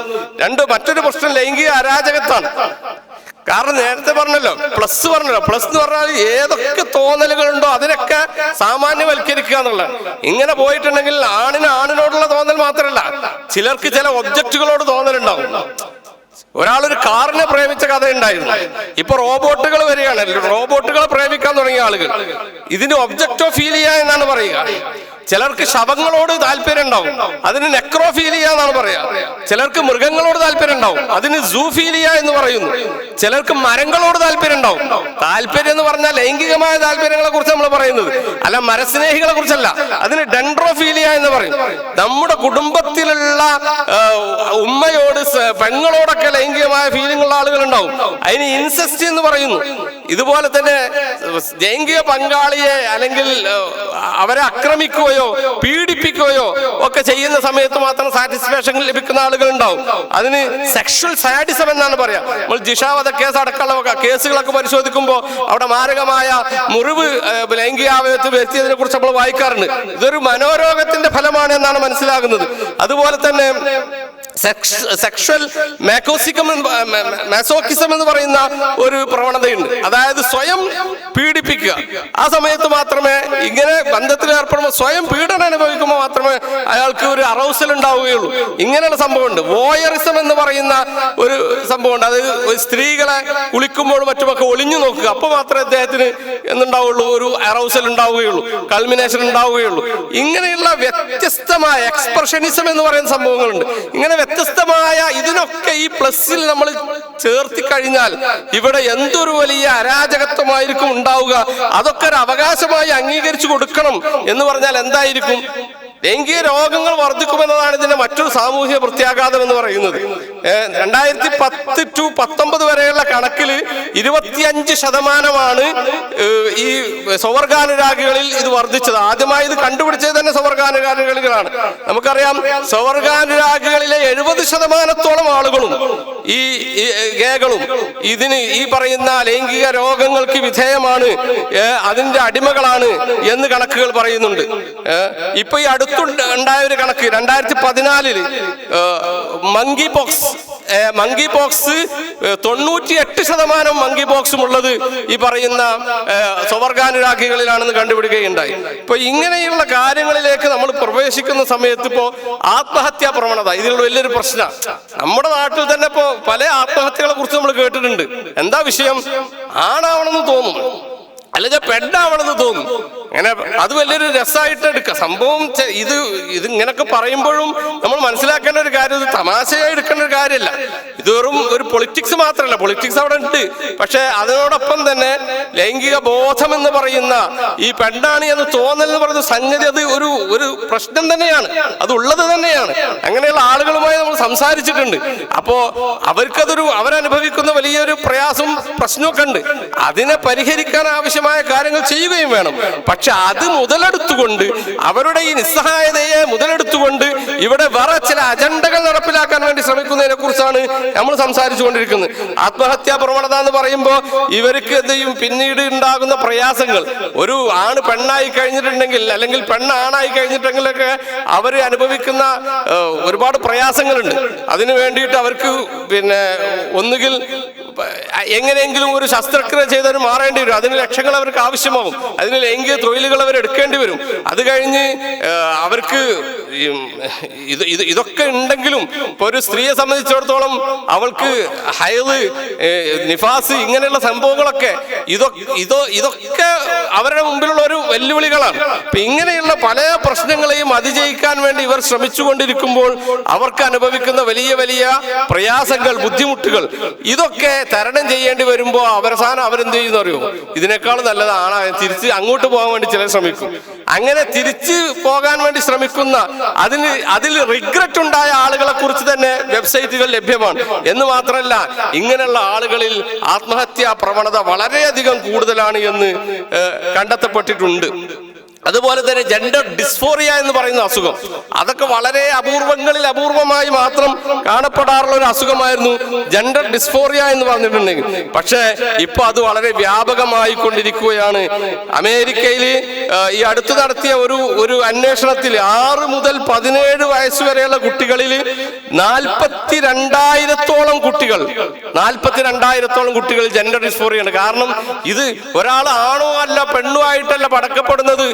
മറ്റൊരു പ്രശ്നം ലൈംഗിക അരാജകത്വമാണ്. കാരണം നേരത്തെ പറഞ്ഞല്ലോ, പ്ലസ് എന്ന് പറഞ്ഞാൽ ഏതൊക്കെ തോന്നലുകളുണ്ടോ അതിനൊക്കെ സാമാന്യവൽക്കരിക്കുക എന്നുള്ളത്. ഇങ്ങനെ പോയിട്ടുണ്ടെങ്കിൽ ആണിനോടുള്ള തോന്നൽ മാത്രമല്ല, ചിലർക്ക് ചില ഒബ്ജക്റ്റുകളോട് തോന്നലുണ്ടാവും. ഒരാളൊരു കാറിനെ പ്രേമിച്ച കഥ ഉണ്ടായിരുന്നു. ഇപ്പൊ റോബോട്ടുകൾ വരികയാണ്. റോബോട്ടുകളെ പ്രേമിക്കാൻ തുടങ്ങിയ ആളുകൾ. ഇതിന് ഒബ്ജക്റ്റോഫീലിയ എന്നാണ് പറയുക. ചിലർക്ക് ശവങ്ങളോട് താല്പര്യം ഉണ്ടാവും, അതിന് നെക്രോഫീലിയ എന്നാണ് പറയുക. ചിലർക്ക് മൃഗങ്ങളോട് താല്പര്യം ഉണ്ടാവും, അതിന് സൂഫീലിയ എന്ന് പറയുന്നു. ചിലർക്ക് മരങ്ങളോട് താല്പര്യം ഉണ്ടാവും. താല്പര്യം എന്ന് പറഞ്ഞാൽ ലൈംഗികമായ താല്പര്യങ്ങളെ കുറിച്ച് നമ്മൾ പറയുന്നത് അല്ല, മരസ്നേഹികളെ കുറിച്ചല്ല. അതിന് ഡെൻഡ്രോഫീലിയ എന്ന് പറയും. നമ്മുടെ കുടുംബത്തിലുള്ള ഉമ്മയോട്, പെങ്ങളോടൊക്കെ ലൈംഗികമായ ഫീലിംഗ് ഉള്ള ആളുകൾ ഉണ്ടാവും. അതിന് ഇൻസെസ്റ്റ് എന്ന് പറയുന്നു. ഇതുപോലെ തന്നെ ലൈംഗിക പങ്കാളിയെ അല്ലെങ്കിൽ അവരെ ആക്രമിക്കുകയോ പീഡിപ്പിക്കുകയോ ഒക്കെ ചെയ്യുന്ന സമയത്ത് മാത്രം സാറ്റിസ്ഫാക്ഷൻ ലഭിക്കുന്ന ആളുകൾ ഉണ്ടാവും. അതിന് സെക്ഷൽ സാഡിസം എന്നാണ് പറയാ. നമ്മൾ ജിഷാവധ കേസ് അടക്കമുള്ള കേസുകളൊക്കെ പരിശോധിക്കുമ്പോൾ അവിടെ മാരകമായ മുറിവ് ലൈംഗികാവയവത്തിൽ വരുത്തിയതിനെ കുറിച്ച് നമ്മൾ വായിക്കാറുണ്ട്. ഇതൊരു മനോരോഗത്തിന്റെ ഫലമാണ് എന്നാണ് മനസ്സിലാകുന്നത്. അതുപോലെ തന്നെ സെക്ഷൽ മാസോക്കിസം എന്ന് പറയുന്ന ഒരു പ്രവണതയുണ്ട്. അതായത് സ്വയം പീഡിപ്പിക്കുക. ആ സമയത്ത് മാത്രമേ, ഇങ്ങനെ ബന്ധത്തിൽ ഏർപ്പെടുമ്പോൾ സ്വയം പീഡനം അനുഭവിക്കുമ്പോൾ മാത്രമേ അയാൾക്ക് ഒരു അറൗസൽ ഉണ്ടാവുകയുള്ളൂ. ഇങ്ങനെയുള്ള സംഭവമുണ്ട്. വോയറിസം എന്ന് പറയുന്ന ഒരു സംഭവമുണ്ട്. അത് സ്ത്രീകളെ കുളിക്കുമ്പോഴും മറ്റുമൊക്കെ ഒളിഞ്ഞു നോക്കുക. അപ്പോൾ മാത്രമേ അദ്ദേഹത്തിന് എന്തുണ്ടാവുള്ളൂ, ഒരു അറൗസൽ ഉണ്ടാവുകയുള്ളൂ, കൾമിനേഷൻ ഉണ്ടാവുകയുള്ളൂ. ഇങ്ങനെയുള്ള വ്യത്യസ്തമായ എക്സ്പ്രഷനിസം എന്ന് പറയുന്ന സംഭവങ്ങളുണ്ട്. ഇങ്ങനെ വ്യത്യസ്തമായ ഇതിനൊക്കെ ഈ പ്ലസിൽ നമ്മൾ ചേർത്തി കഴിഞ്ഞാൽ ഇവിടെ എന്തൊരു വലിയ അരാജകത്വമായിരിക്കും ഉണ്ടാവുക. അതൊക്കെ ഒരു അവകാശമായി അംഗീകരിച്ചു കൊടുക്കണം എന്ന് പറഞ്ഞാൽ എന്തായിരിക്കും? ലൈംഗിക രോഗങ്ങൾ വർദ്ധിക്കുമെന്നതാണ് ഇതിന്റെ മറ്റൊരു സാമൂഹിക പ്രത്യാഘാതം എന്ന് പറയുന്നത്. 2010 to 2019 വരെയുള്ള കണക്കിൽ 25% ഈ സ്വവർഗാനുരാഗികളിൽ ഇത് വർദ്ധിച്ചത്. ആദ്യമായി ഇത് കണ്ടുപിടിച്ചത് തന്നെ സ്വവർഗാനുരാഗികളാണ്. നമുക്കറിയാം, സ്വവർഗാനുരാഗികളിലെ 70% ആളുകളും ഈ ഗേകളും ഇതിന് ഈ പറയുന്ന ലൈംഗിക രോഗങ്ങൾക്ക് വിധേയമാണ്, അതിന്റെ അടിമകളാണ് എന്ന് കണക്കുകൾ പറയുന്നുണ്ട്. ഇപ്പൊ ഈ ഉണ്ടായ ഒരു കണക്ക് 2014 മങ്കി പോക്സ് 98% മങ്കി പോക്സും ഉള്ളത് ഈ പറയുന്ന സ്വവർഗാനുരാഗികളിലാണെന്ന് കണ്ടുപിടിക്കുകയുണ്ടായി. ഇപ്പൊ ഇങ്ങനെയുള്ള കാര്യങ്ങളിലേക്ക് നമ്മൾ പ്രവേശിക്കുന്ന സമയത്ത് ഇപ്പോ ആത്മഹത്യാ പ്രവണത ഇതിലുള്ള വലിയൊരു പ്രശ്നം. നമ്മുടെ നാട്ടിൽ തന്നെ ഇപ്പോ പല ആത്മഹത്യകളെ കുറിച്ച് നമ്മൾ കേട്ടിട്ടുണ്ട്. എന്താ വിഷയം? ആണാവണമെന്ന് തോന്നും, അല്ലെങ്കിൽ പെണ്ണാവണമെന്ന് തോന്നും. അങ്ങനെ അത് വലിയൊരു രസമായിട്ട് എടുക്കുക സംഭവം. ഇത് ഇങ്ങനൊക്കെ പറയുമ്പോഴും നമ്മൾ മനസ്സിലാക്കേണ്ട ഒരു കാര്യം, ഇത് തമാശയായി എടുക്കേണ്ട ഒരു കാര്യമല്ല. ഇത് വെറും ഒരു പൊളിറ്റിക്സ് മാത്രമല്ല. പൊളിറ്റിക്സ് അവിടെ ഉണ്ട്, പക്ഷെ അതിനോടൊപ്പം തന്നെ ലൈംഗിക ബോധം എന്ന് പറയുന്ന ഈ പെണ്ണാണ് എന്ന് തോന്നൽ എന്ന് പറയുന്ന സംഗതി അത് ഒരു പ്രശ്നം തന്നെയാണ്, അത് ഉള്ളത് തന്നെയാണ്. അങ്ങനെയുള്ള ആളുകളുമായി നമ്മൾ സംസാരിച്ചിട്ടുണ്ട്. അപ്പോ അവരനുഭവിക്കുന്ന വലിയൊരു പ്രയാസവും പ്രശ്നമൊക്കെ ഉണ്ട്. അതിനെ പരിഹരിക്കാൻ ആവശ്യമായ കാര്യങ്ങൾ ചെയ്യുകയും വേണം. പക്ഷെ അത് മുതലെടുത്തുകൊണ്ട്, അവരുടെ ഈ നിസ്സഹായതയെ മുതലെടുത്തുകൊണ്ട് ഇവിടെ വേറെ ചില അജണ്ടകൾ നടപ്പിലാക്കാൻ വേണ്ടി ശ്രമിക്കുന്നതിനെ കുറിച്ചാണ് നമ്മൾ സംസാരിച്ചു കൊണ്ടിരിക്കുന്നത്. ആത്മഹത്യാ പ്രവണത എന്ന് പറയുമ്പോൾ ഇവർക്ക് എന്ത് ചെയ്യും? പിന്നീട് ഉണ്ടാകുന്ന പ്രയാസങ്ങൾ, ഒരു ആണ് പെണ്ണായി കഴിഞ്ഞിട്ടുണ്ടെങ്കിൽ അല്ലെങ്കിൽ പെണ്ണാണായി കഴിഞ്ഞിട്ടുണ്ടെങ്കിലൊക്കെ അവർ അനുഭവിക്കുന്ന ഒരുപാട് പ്രയാസങ്ങളുണ്ട്. അതിനു വേണ്ടിയിട്ട് അവർക്ക് ഒന്നുകിൽ എങ്ങനെയെങ്കിലും ഒരു ശസ്ത്രക്രിയ ചെയ്തവർ മാറേണ്ടി വരും. അതിന് ലക്ഷങ്ങൾ അവർക്ക് ആവശ്യമാകും. അതിന് ലൈംഗിക തൊഴിലുകൾ അവർ എടുക്കേണ്ടി വരും. അത് കഴിഞ്ഞ് അവർക്ക് ഇതൊക്കെ ഉണ്ടെങ്കിലും ഇപ്പൊ ഒരു സ്ത്രീയെ സംബന്ധിച്ചിടത്തോളം അവൾക്ക് ഹൈദ്, നിഫാസ്, ഇങ്ങനെയുള്ള സംഭവങ്ങളൊക്കെ ഇതൊക്കെ അവരുടെ മുമ്പിലുള്ള ഒരു വെല്ലുവിളികളാണ്. അപ്പൊ ഇങ്ങനെയുള്ള പല പ്രശ്നങ്ങളെയും അതിജയിക്കാൻ വേണ്ടി ഇവർ ശ്രമിച്ചുകൊണ്ടിരിക്കുമ്പോൾ അവർക്ക് അനുഭവിക്കുന്ന വലിയ വലിയ പ്രയാസങ്ങൾ, ബുദ്ധിമുട്ടുകൾ, ഇതൊക്കെ തരണം ചെയ്യേണ്ടി വരുമ്പോൾ അവസാനം അവരെന്ത് ചെയ്യുന്ന അറിയോ? ഇതിനേക്കാൾ നല്ലതാണ് തിരിച്ച് അങ്ങോട്ട് പോകാൻ വേണ്ടി ചിലർ ശ്രമിക്കും. അങ്ങനെ തിരിച്ച് പോകാൻ വേണ്ടി ശ്രമിക്കുന്ന അതിൽ റിഗ്രറ്റ് ഉണ്ടായ ആളുകളെ കുറിച്ച് തന്നെ വെബ്സൈറ്റുകൾ ലഭ്യമാണ്. എന്ന് മാത്രമല്ല, ഇങ്ങനെയുള്ള ആളുകളിൽ ആത്മഹത്യാ പ്രവണത വളരെയധികം കൂടുതലാണ് എന്ന് കണ്ടെത്തപ്പെട്ടിട്ടുണ്ട്. അതുപോലെ തന്നെ ജെൻഡർ ഡിസ്ഫോറിയ എന്ന് പറയുന്ന അസുഖം, അതൊക്കെ വളരെ അപൂർവമായി മാത്രം കാണപ്പെടാറുള്ള ഒരു അസുഖമായിരുന്നു ജെൻഡർ ഡിസ്ഫോറിയ എന്ന് പറഞ്ഞിട്ടുണ്ടെങ്കിൽ. പക്ഷേ ഇപ്പൊ അത് വളരെ വ്യാപകമായി കൊണ്ടിരിക്കുകയാണ്. അമേരിക്കയിൽ ഈ അടുത്ത് നടത്തിയ ഒരു അന്വേഷണത്തിൽ 6 മുതൽ 17 വയസ്സ് വരെയുള്ള കുട്ടികളിൽ 42,000-ഓളം കുട്ടികൾ ജെൻഡർ ഡിസ്ഫോറിയാണ്. കാരണം ഇത് ഒരാൾ ആണോ അല്ല പെണ്ണോ ആയിട്ടല്ല പടക്കപ്പെടുന്നത്,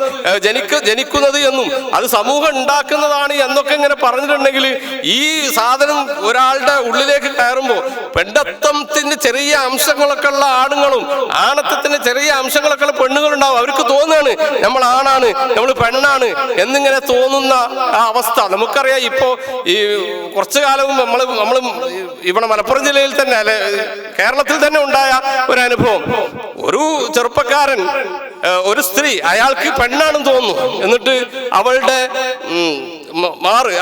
ജനിക്കുന്നത് എന്നും അത് സമൂഹം ഉണ്ടാക്കുന്നതാണ് എന്നൊക്കെ ഇങ്ങനെ പറഞ്ഞിട്ടുണ്ടെങ്കിൽ ഈ സാധനം ഒരാളുടെ ഉള്ളിലേക്ക് കയറുമ്പോൾ പെണ്ണത്വത്തിന്റെ ചെറിയ അംശങ്ങളൊക്കെ ഉള്ള ആണുങ്ങളും ആണത്വത്തിന്റെ ചെറിയ അംശങ്ങളൊക്കെ ഉള്ള പെണ്ണുങ്ങളുണ്ടാവും. അവർക്ക് തോന്നുകയാണ് നമ്മൾ ആണാണ്, നമ്മൾ പെണ്ണാണ് എന്നിങ്ങനെ തോന്നുന്ന ആ അവസ്ഥ നമുക്കറിയാം. ഇപ്പോ ഈ കുറച്ചു കാലവും നമ്മൾ ഇവിടെ മലപ്പുറം ജില്ലയിൽ തന്നെ അല്ലെ കേരളത്തിൽ തന്നെ ഉണ്ടായ ഒരു അനുഭവം. ഒരു ചെറുപ്പക്കാരൻ, ഒരു സ്ത്രീ, അയാൾക്ക് പെണ്ണാണെന്ന് തോന്നുന്നു. എന്നിട്ട് അവളുടെ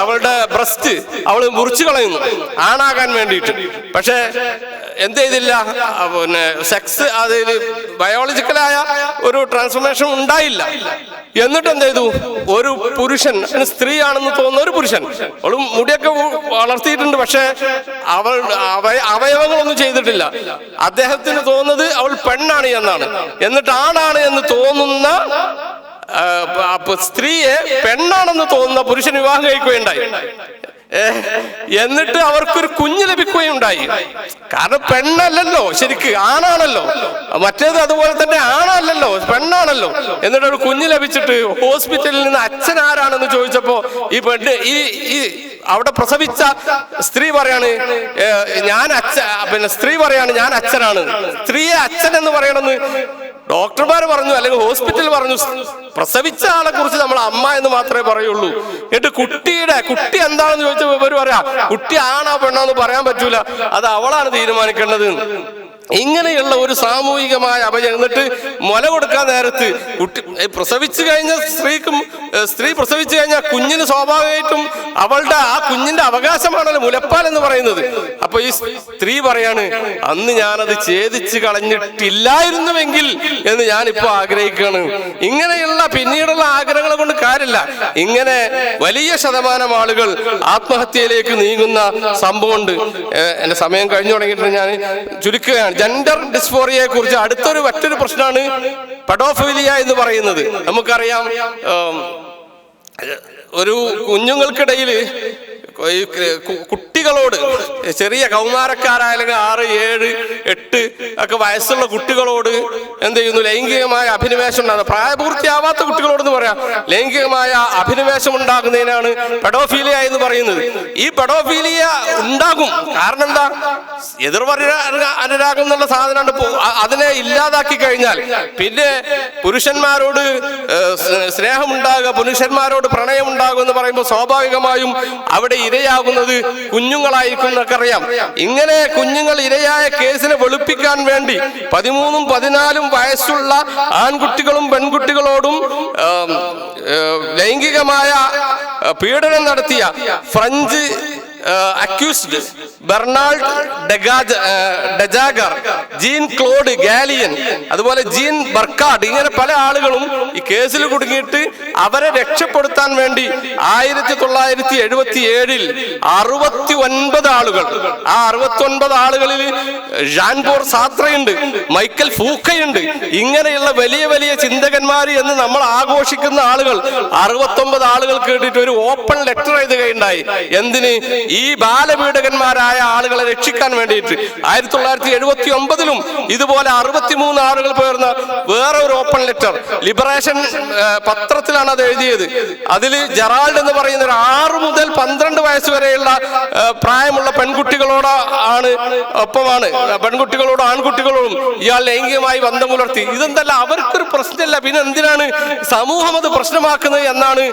അവളുടെ ബ്രസ്റ്റ് അവൾ മുറിച്ചു കളയുന്നു ആണാകാൻ വേണ്ടിയിട്ട്. പക്ഷെ എന്ത് ചെയ്തില്ല, സെക്സ് അതിൽ ബയോളജിക്കലായ ഒരു ട്രാൻസ്ഫോർമേഷൻ ഉണ്ടായില്ല. എന്നിട്ട് എന്ത് ചെയ്തു, ഒരു പുരുഷൻ, സ്ത്രീയാണെന്ന് തോന്നുന്ന ഒരു പുരുഷൻ, അവളും മുടിയൊക്കെ വളർത്തിയിട്ടുണ്ട്, പക്ഷെ അവയവങ്ങളൊന്നും ചെയ്തിട്ടില്ല. അദ്ദേഹത്തിന് തോന്നുന്നത് അവൾ പെണ്ണാണ് എന്നാണ്. എന്നിട്ട് ആണാണ് എന്ന് തോന്നുന്ന സ്ത്രീയെ പെണ്ണാണെന്ന് തോന്നുന്ന പുരുഷൻ വിവാഹം കഴിക്കുകയുണ്ടായി. എന്നിട്ട് അവർക്കൊരു കുഞ്ഞ് ലഭിക്കുകയുണ്ടായി. കാരണം പെണ്ണല്ലല്ലോ, ശരിക്ക് ആണാണല്ലോ, മറ്റേത് അതുപോലെ തന്നെ ആണല്ലല്ലോ, പെണ്ണാണല്ലോ. എന്നിട്ട് ഒരു കുഞ്ഞ് ലഭിച്ചിട്ട് ഹോസ്പിറ്റലിൽ നിന്ന് അച്ഛൻ ആരാണെന്ന് ചോദിച്ചപ്പോ ഈ പെണ്ണ് ഈ അവിടെ പ്രസവിച്ച സ്ത്രീ പറയാണ് സ്ത്രീ പറയാണ് ഞാൻ അച്ഛനാണ്. സ്ത്രീയെ അച്ഛൻ എന്ന് പറയണമെന്ന് ഡോക്ടർമാർ പറഞ്ഞു, അല്ലെങ്കിൽ ഹോസ്പിറ്റൽ പറഞ്ഞു. പ്രസവിച്ച ആളെ കുറിച്ച് നമ്മൾ അമ്മ എന്ന് മാത്രമേ പറയുള്ളൂ. എന്നിട്ട് കുട്ടി എന്താണെന്ന് ചോദിച്ചപ്പോൾ ഇവർ പറയാ കുട്ടി ആണോ പെണ്ണോ എന്ന് പറയാൻ പറ്റൂല, അത് അവളാണ് തീരുമാനിക്കേണ്ടത്. ഇങ്ങനെയുള്ള ഒരു സാമൂഹികമായ അപജയം. എന്നിട്ട് മുല കൊടുക്കാൻ നേരത്ത് പ്രസവിച്ചു കഴിഞ്ഞ സ്ത്രീ പ്രസവിച്ചു കഴിഞ്ഞാൽ കുഞ്ഞിന് സ്വാഭാവികമായിട്ടും അവളുടെ ആ കുഞ്ഞിന്റെ അവകാശമാണല്ലോ മുലപ്പാൽ എന്ന് പറയുന്നത്. അപ്പൊ ഈ സ്ത്രീ പറയാണ് അന്ന് ഞാനത് ഛേദിച്ച് കളഞ്ഞിട്ടില്ലായിരുന്നുവെങ്കിൽ എന്ന് ഞാനിപ്പോ ആഗ്രഹിക്കുകയാണ്. ഇങ്ങനെയുള്ള പിന്നീടുള്ള ആഗ്രഹങ്ങളെ കൊണ്ട് കാര്യമില്ല. ഇങ്ങനെ വലിയ ശതമാനം ആളുകൾ ആത്മഹത്യയിലേക്ക് നീങ്ങുന്ന സംഭവമുണ്ട്. എന്റെ സമയം കഴിഞ്ഞു തുടങ്ങിയിട്ട് ഞാൻ ചുരുക്കുകയാണ്. ജെൻഡർ ഡിസ്ഫോറിയയെ കുറിച്ച് മറ്റൊരു പ്രശ്നമാണ് പെഡോഫിലിയ എന്ന് പറയുന്നത്. നമുക്കറിയാം, ഒരു കുഞ്ഞുങ്ങൾക്കിടയിൽ കുട്ടികളോട്, ചെറിയ കൗമാരക്കാരായ 6, 7, 8 ഒക്കെ വയസ്സുള്ള കുട്ടികളോട് എന്ത് ചെയ്യുന്നു, ലൈംഗികമായ അഭിനിവേശം ഉണ്ടാകുന്നത്. പ്രായപൂർത്തിയാവാത്ത കുട്ടികളോടെന്ന് പറയാം, ലൈംഗികമായ അഭിനിവേശം ഉണ്ടാകുന്നതിനാണ് പെഡോഫീലിയ എന്ന് പറയുന്നത്. ഈ പെഡോഫീലിയ ഉണ്ടാകും. കാരണം എന്താ? അനുരാഗം എന്നുള്ള സാധനമാണ്. അതിനെ ഇല്ലാതാക്കി കഴിഞ്ഞാൽ പിന്നെ പുരുഷന്മാരോട് സ്നേഹമുണ്ടാകുക, പുരുഷന്മാരോട് പ്രണയം ഉണ്ടാകുക എന്ന് പറയുമ്പോൾ സ്വാഭാവികമായും അവിടെ ഇരയാകുന്നത് കുഞ്ഞുങ്ങളായിരിക്കും എന്നൊക്കെ അറിയാം. ഇങ്ങനെ കുഞ്ഞുങ്ങൾ ഇരയായ കേസിനെ വെളുപ്പിക്കാൻ വേണ്ടി 13, 14 വയസ്സുള്ള ആൺകുട്ടികളും പെൺകുട്ടികളോടും ലൈംഗികമായ പീഡനം നടത്തിയ French accused Barnard ഡെജാഗർ, gene Claude ഗാലിയൻ, അതുപോലെ ജീൻ ബർക്കാർഡ്, ഇങ്ങനെ പല ആളുകളും ഈ കേസിൽ കുടുങ്ങിയിട്ട് അവരെ രക്ഷപ്പെടുത്താൻ വേണ്ടി 1977 69 ആളുകൾ, ആ 69 ആളുകളിൽ ജാൻ-പോൾ സാർത്രയുണ്ട്, മൈക്കൽ ഫൂക്കയുണ്ട്. ഇങ്ങനെയുള്ള വലിയ വലിയ ചിന്തകന്മാർ എന്ന് നമ്മൾ ആഘോഷിക്കുന്ന ആളുകൾ 69 ആളുകൾക്ക് വേണ്ടിയിട്ട് ഒരു ഓപ്പൺ ലെറ്റർ എഴുതുകയുണ്ടായി. എന്തിന്? ഈ ബാലപീഡകന്മാരായ ആളുകളെ രക്ഷിക്കാൻ വേണ്ടിയിട്ട്. 1979 ഇതുപോലെ 63 ആളുകൾ പേർന്ന വേറെ ഒരു ഓപ്പൺ ലെറ്റർ ലിബറേഷൻ പത്രത്തിലാണ് അത് എഴുതിയത്. അതിൽ ജെറാൾഡ് എന്ന് പറയുന്ന ഒരു 6 മുതൽ 12 വയസ്സ് വരെയുള്ള പ്രായമുള്ള ഒപ്പമാണ് പെൺകുട്ടികളോടും ആൺകുട്ടികളോടും ഇയാൾ ലൈംഗികമായി ബന്ധം പുലർത്തി. ഇതെന്തല്ല, അവർക്കൊരു പ്രശ്നമില്ല, പിന്നെ എന്തിനാണ് സമൂഹം അത് പ്രശ്നമാക്കുന്നത് എന്നാണ്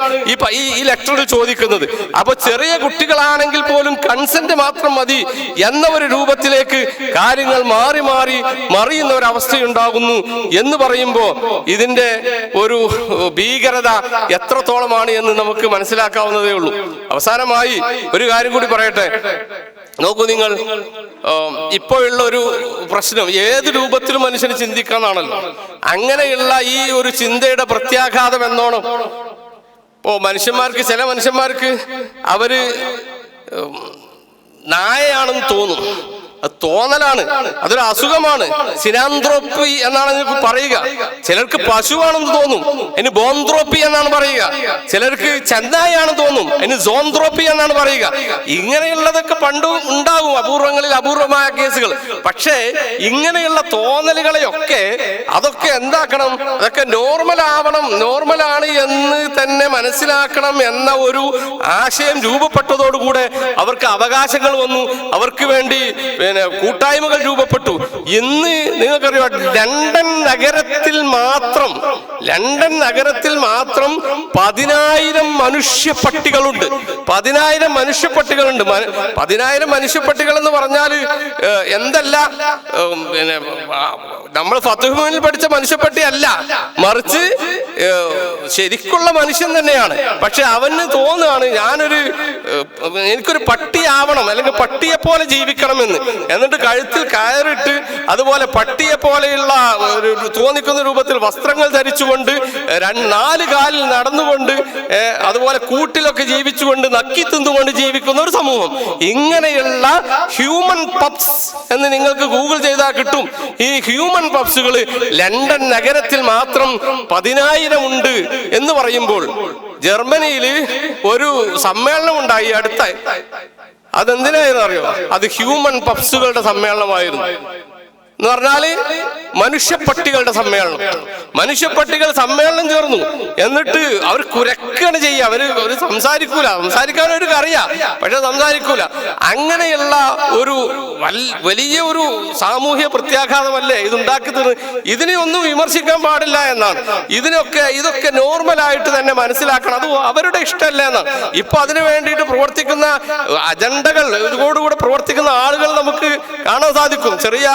ഈ ലെറ്ററിൽ ചോദിക്കുന്നത്. അപ്പൊ ചെറിയ കുട്ടികളാണെങ്കിൽ പോലും കൺസെന്റ് മാത്രം മതി എന്ന ഒരു രൂപത്തിലേക്ക് കാര്യങ്ങൾ മാറി മറിയുന്ന ഒരു അവസ്ഥയുണ്ടാകുന്നു എന്ന് പറയുമ്പോൾ ഇതിന്റെ ഒരു ഭീകരത എത്രത്തോളമാണ് എന്ന് നമുക്ക് മനസ്സിലാക്കാവുന്നതേ ഉള്ളൂ. അവസാനമായി ഒരു കാര്യം കൂടി പറയട്ടെ. നോക്കൂ, നിങ്ങൾ ഇപ്പോഴുള്ള ഒരു പ്രശ്നം ഏത് രൂപത്തിലും മനുഷ്യന് ചിന്തിക്കാന്നാണല്ലോ. അങ്ങനെയുള്ള ഈ ഒരു ചിന്തയുടെ പ്രത്യാഘാതം എന്നോണം ചില മനുഷ്യന്മാർക്ക് അവര് നായയാണെന്ന് തോന്നും. അത് തോന്നലാണ്, അതൊരു അസുഖമാണ്. സിനാന്ത്രോപ്പി എന്നാണ് പറയുക. ചിലർക്ക് പശുവാണെന്ന് തോന്നും, അതിന് ബോന്ത്രോപ്പി എന്നാണ് പറയുക. ചിലർക്ക് ചെന്നായാണെന്ന് തോന്നും, അതിന് സോന്ത്രോപ്പി എന്നാണ് പറയുക. ഇങ്ങനെയുള്ളതൊക്കെ പണ്ടും ഉണ്ടാകും, അപൂർവമായ കേസുകൾ. പക്ഷേ ഇങ്ങനെയുള്ള തോന്നലുകളെയൊക്കെ അതൊക്കെ എന്താക്കണം, അതൊക്കെ നോർമലാണ് എന്ന് തന്നെ മനസ്സിലാക്കണം എന്ന ഒരു ആശയം രൂപപ്പെട്ടതോടുകൂടെ അവർക്ക് അവകാശങ്ങൾ വന്നു, അവർക്ക് വേണ്ടി കൂട്ടായ്മകൾ രൂപപ്പെട്ടു. ഇന്ന് നിങ്ങൾക്കറിയാം, ലണ്ടൻ നഗരത്തിൽ മാത്രം 10,000 മനുഷ്യപ്പട്ടികളുണ്ട്. 10,000 മനുഷ്യപ്പട്ടികളുണ്ട്. 10,000 മനുഷ്യപ്പട്ടികൾ എന്ന് പറഞ്ഞാൽ എന്തല്ല, നമ്മൾ ഫത്തുഹുമീനിൽ പഠിച്ച മനുഷ്യപ്പട്ടി അല്ല, മറിച്ച് ശരിക്കുള്ള മനുഷ്യൻ തന്നെയാണ്. പക്ഷെ അവന് തോന്നുകയാണ് എനിക്കൊരു പട്ടിയാവണം, അല്ലെങ്കിൽ പട്ടിയെ പോലെ ജീവിക്കണമെന്ന്. എന്നിട്ട് കഴുത്തിൽ കയറിട്ട് അതുപോലെ പട്ടിയെ പോലെയുള്ള തോന്നിക്കുന്ന രൂപത്തിൽ വസ്ത്രങ്ങൾ ധരിച്ചുകൊണ്ട് 4 കാലിൽ നടന്നുകൊണ്ട് അതുപോലെ കൂട്ടിലൊക്കെ ജീവിച്ചുകൊണ്ട് നക്കി തിന്നുകൊണ്ട് ജീവിക്കുന്ന ഒരു സമൂഹം. ഇങ്ങനെയുള്ള ഹ്യൂമൻ പബ്സ് എന്ന് നിങ്ങൾക്ക് ഗൂഗിൾ ചെയ്താൽ കിട്ടും. ഈ ഹ്യൂമൻ പബ്സുകൾ ലണ്ടൻ നഗരത്തിൽ മാത്രം 10,000 ഉണ്ട് എന്ന് പറയുമ്പോൾ ജർമ്മനിയിൽ ഒരു സമ്മേളനം ഉണ്ടായി അടുത്ത. അതെന്തിനായിരുന്നു അറിയോ? അത് ഹ്യൂമൻ പബ്സുകളുടെ സമ്മേളനമായിരുന്നു. എന്ന് പറഞ്ഞാല് മനുഷ്യപ്പട്ടികളുടെ സമ്മേളനം. മനുഷ്യപ്പട്ടികൾ സമ്മേളനം ചേർന്നു. എന്നിട്ട് അവർ കുരക്കാണ് ചെയ്യുക. അവര് സംസാരിക്കാൻ അവർക്ക് അറിയാം, പക്ഷെ സംസാരിക്കൂല. അങ്ങനെയുള്ള ഒരു വലിയ ഒരു സാമൂഹ്യ പ്രത്യാഘാതമല്ലേ ഇതുണ്ടാക്കി തീർന്ന്. ഇതിനെ ഒന്നും വിമർശിക്കാൻ പാടില്ല എന്നാണ്. ഇതൊക്കെ നോർമലായിട്ട് തന്നെ മനസ്സിലാക്കണം. അത് അവരുടെ ഇഷ്ടമല്ല എന്നാണ്. ഇപ്പൊ അതിനു വേണ്ടിയിട്ട് പ്രവർത്തിക്കുന്ന അജണ്ടകൾ ഇതോടുകൂടെ പ്രവർത്തിക്കുന്ന ആളുകൾ നമുക്ക് കാണാൻ സാധിക്കും. ചെറിയ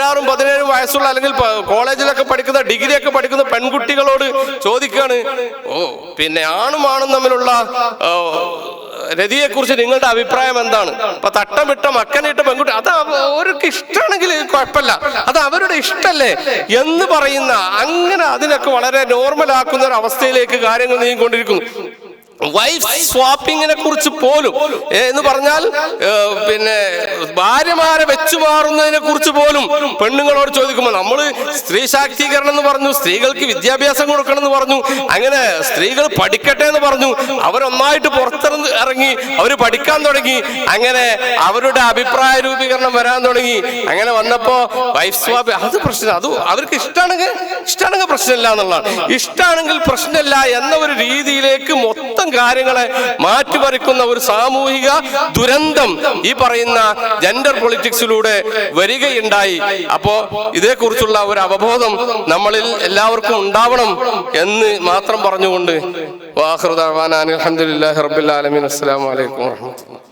16-17 വയസ്സുള്ള അല്ലെങ്കിൽ കോളേജിലൊക്കെ പഠിക്കുന്ന ഡിഗ്രി ഒക്കെ പഠിക്കുന്ന പെൺകുട്ടികളോട് ചോദിക്കാണ്, പിന്നെ ആണും തമ്മിലുള്ള രതിയെ കുറിച്ച് നിങ്ങളുടെ അഭിപ്രായം എന്താണ്? ഇപ്പൊ തട്ടമിട്ട മക്കനിട്ട പെൺകുട്ടി അത് അവർക്ക് ഇഷ്ടമാണെങ്കിൽ കുഴപ്പമില്ല, അത് അവരുടെ ഇഷ്ടല്ലേ എന്ന് പറയുന്ന, അങ്ങനെ അതിനൊക്കെ വളരെ നോർമലാക്കുന്ന ഒരു അവസ്ഥയിലേക്ക് കാര്യങ്ങൾ നീങ്ങിക്കൊണ്ടിരിക്കുന്നു. വൈഫ് സ്വാപ്പിങ്ങിനെ കുറിച്ച് പോലും എന്ന് പറഞ്ഞാൽ പിന്നെ ഭാര്യമാരെ വെച്ചു മാറുന്നതിനെ കുറിച്ച് പോലും പെണ്ണുങ്ങളോട് ചോദിക്കുമ്പോൾ നമ്മൾ സ്ത്രീ ശാക്തീകരണം എന്ന് പറഞ്ഞു, സ്ത്രീകൾക്ക് വിദ്യാഭ്യാസം കൊടുക്കണം എന്ന് പറഞ്ഞു, അങ്ങനെ സ്ത്രീകൾ പഠിക്കട്ടെ എന്ന് പറഞ്ഞു. അവരൊന്നായിട്ട് പുറത്തിറങ്ങി അവർ പഠിക്കാൻ തുടങ്ങി. അങ്ങനെ അവരുടെ അഭിപ്രായ രൂപീകരണം വരാൻ തുടങ്ങി. അങ്ങനെ വന്നപ്പോ വൈഫ് സ്വാപ്പ് അത് പ്രശ്നം, അത് അവർക്ക് ഇഷ്ടമാണെങ്കിൽ പ്രശ്നമില്ല എന്നുള്ളതാണ്. ഇഷ്ടമാണെങ്കിൽ പ്രശ്നമില്ല എന്ന ഒരു രീതിയിലേക്ക് മൊത്തം കാര്യങ്ങളെ മാറ്റിമറിക്കുന്ന ഒരു സാമൂഹിക ദുരന്തം ഈ പറയുന്ന ജെൻഡർ പൊളിറ്റിക്സിലൂടെ വരികയുണ്ടായി. അപ്പോ ഇതേക്കുറിച്ചുള്ള ഒരു അവബോധം നമ്മളിൽ എല്ലാവർക്കും ഉണ്ടാവണം എന്ന് മാത്രം പറഞ്ഞുകൊണ്ട് വാഖിറു ദഅ്വാനാ അൽഹംദുലില്ലാഹി റബ്ബിൽ ആലമീൻ. അസ്സലാമു അലൈക്കും വറഹ്മത്തുള്ളാഹി.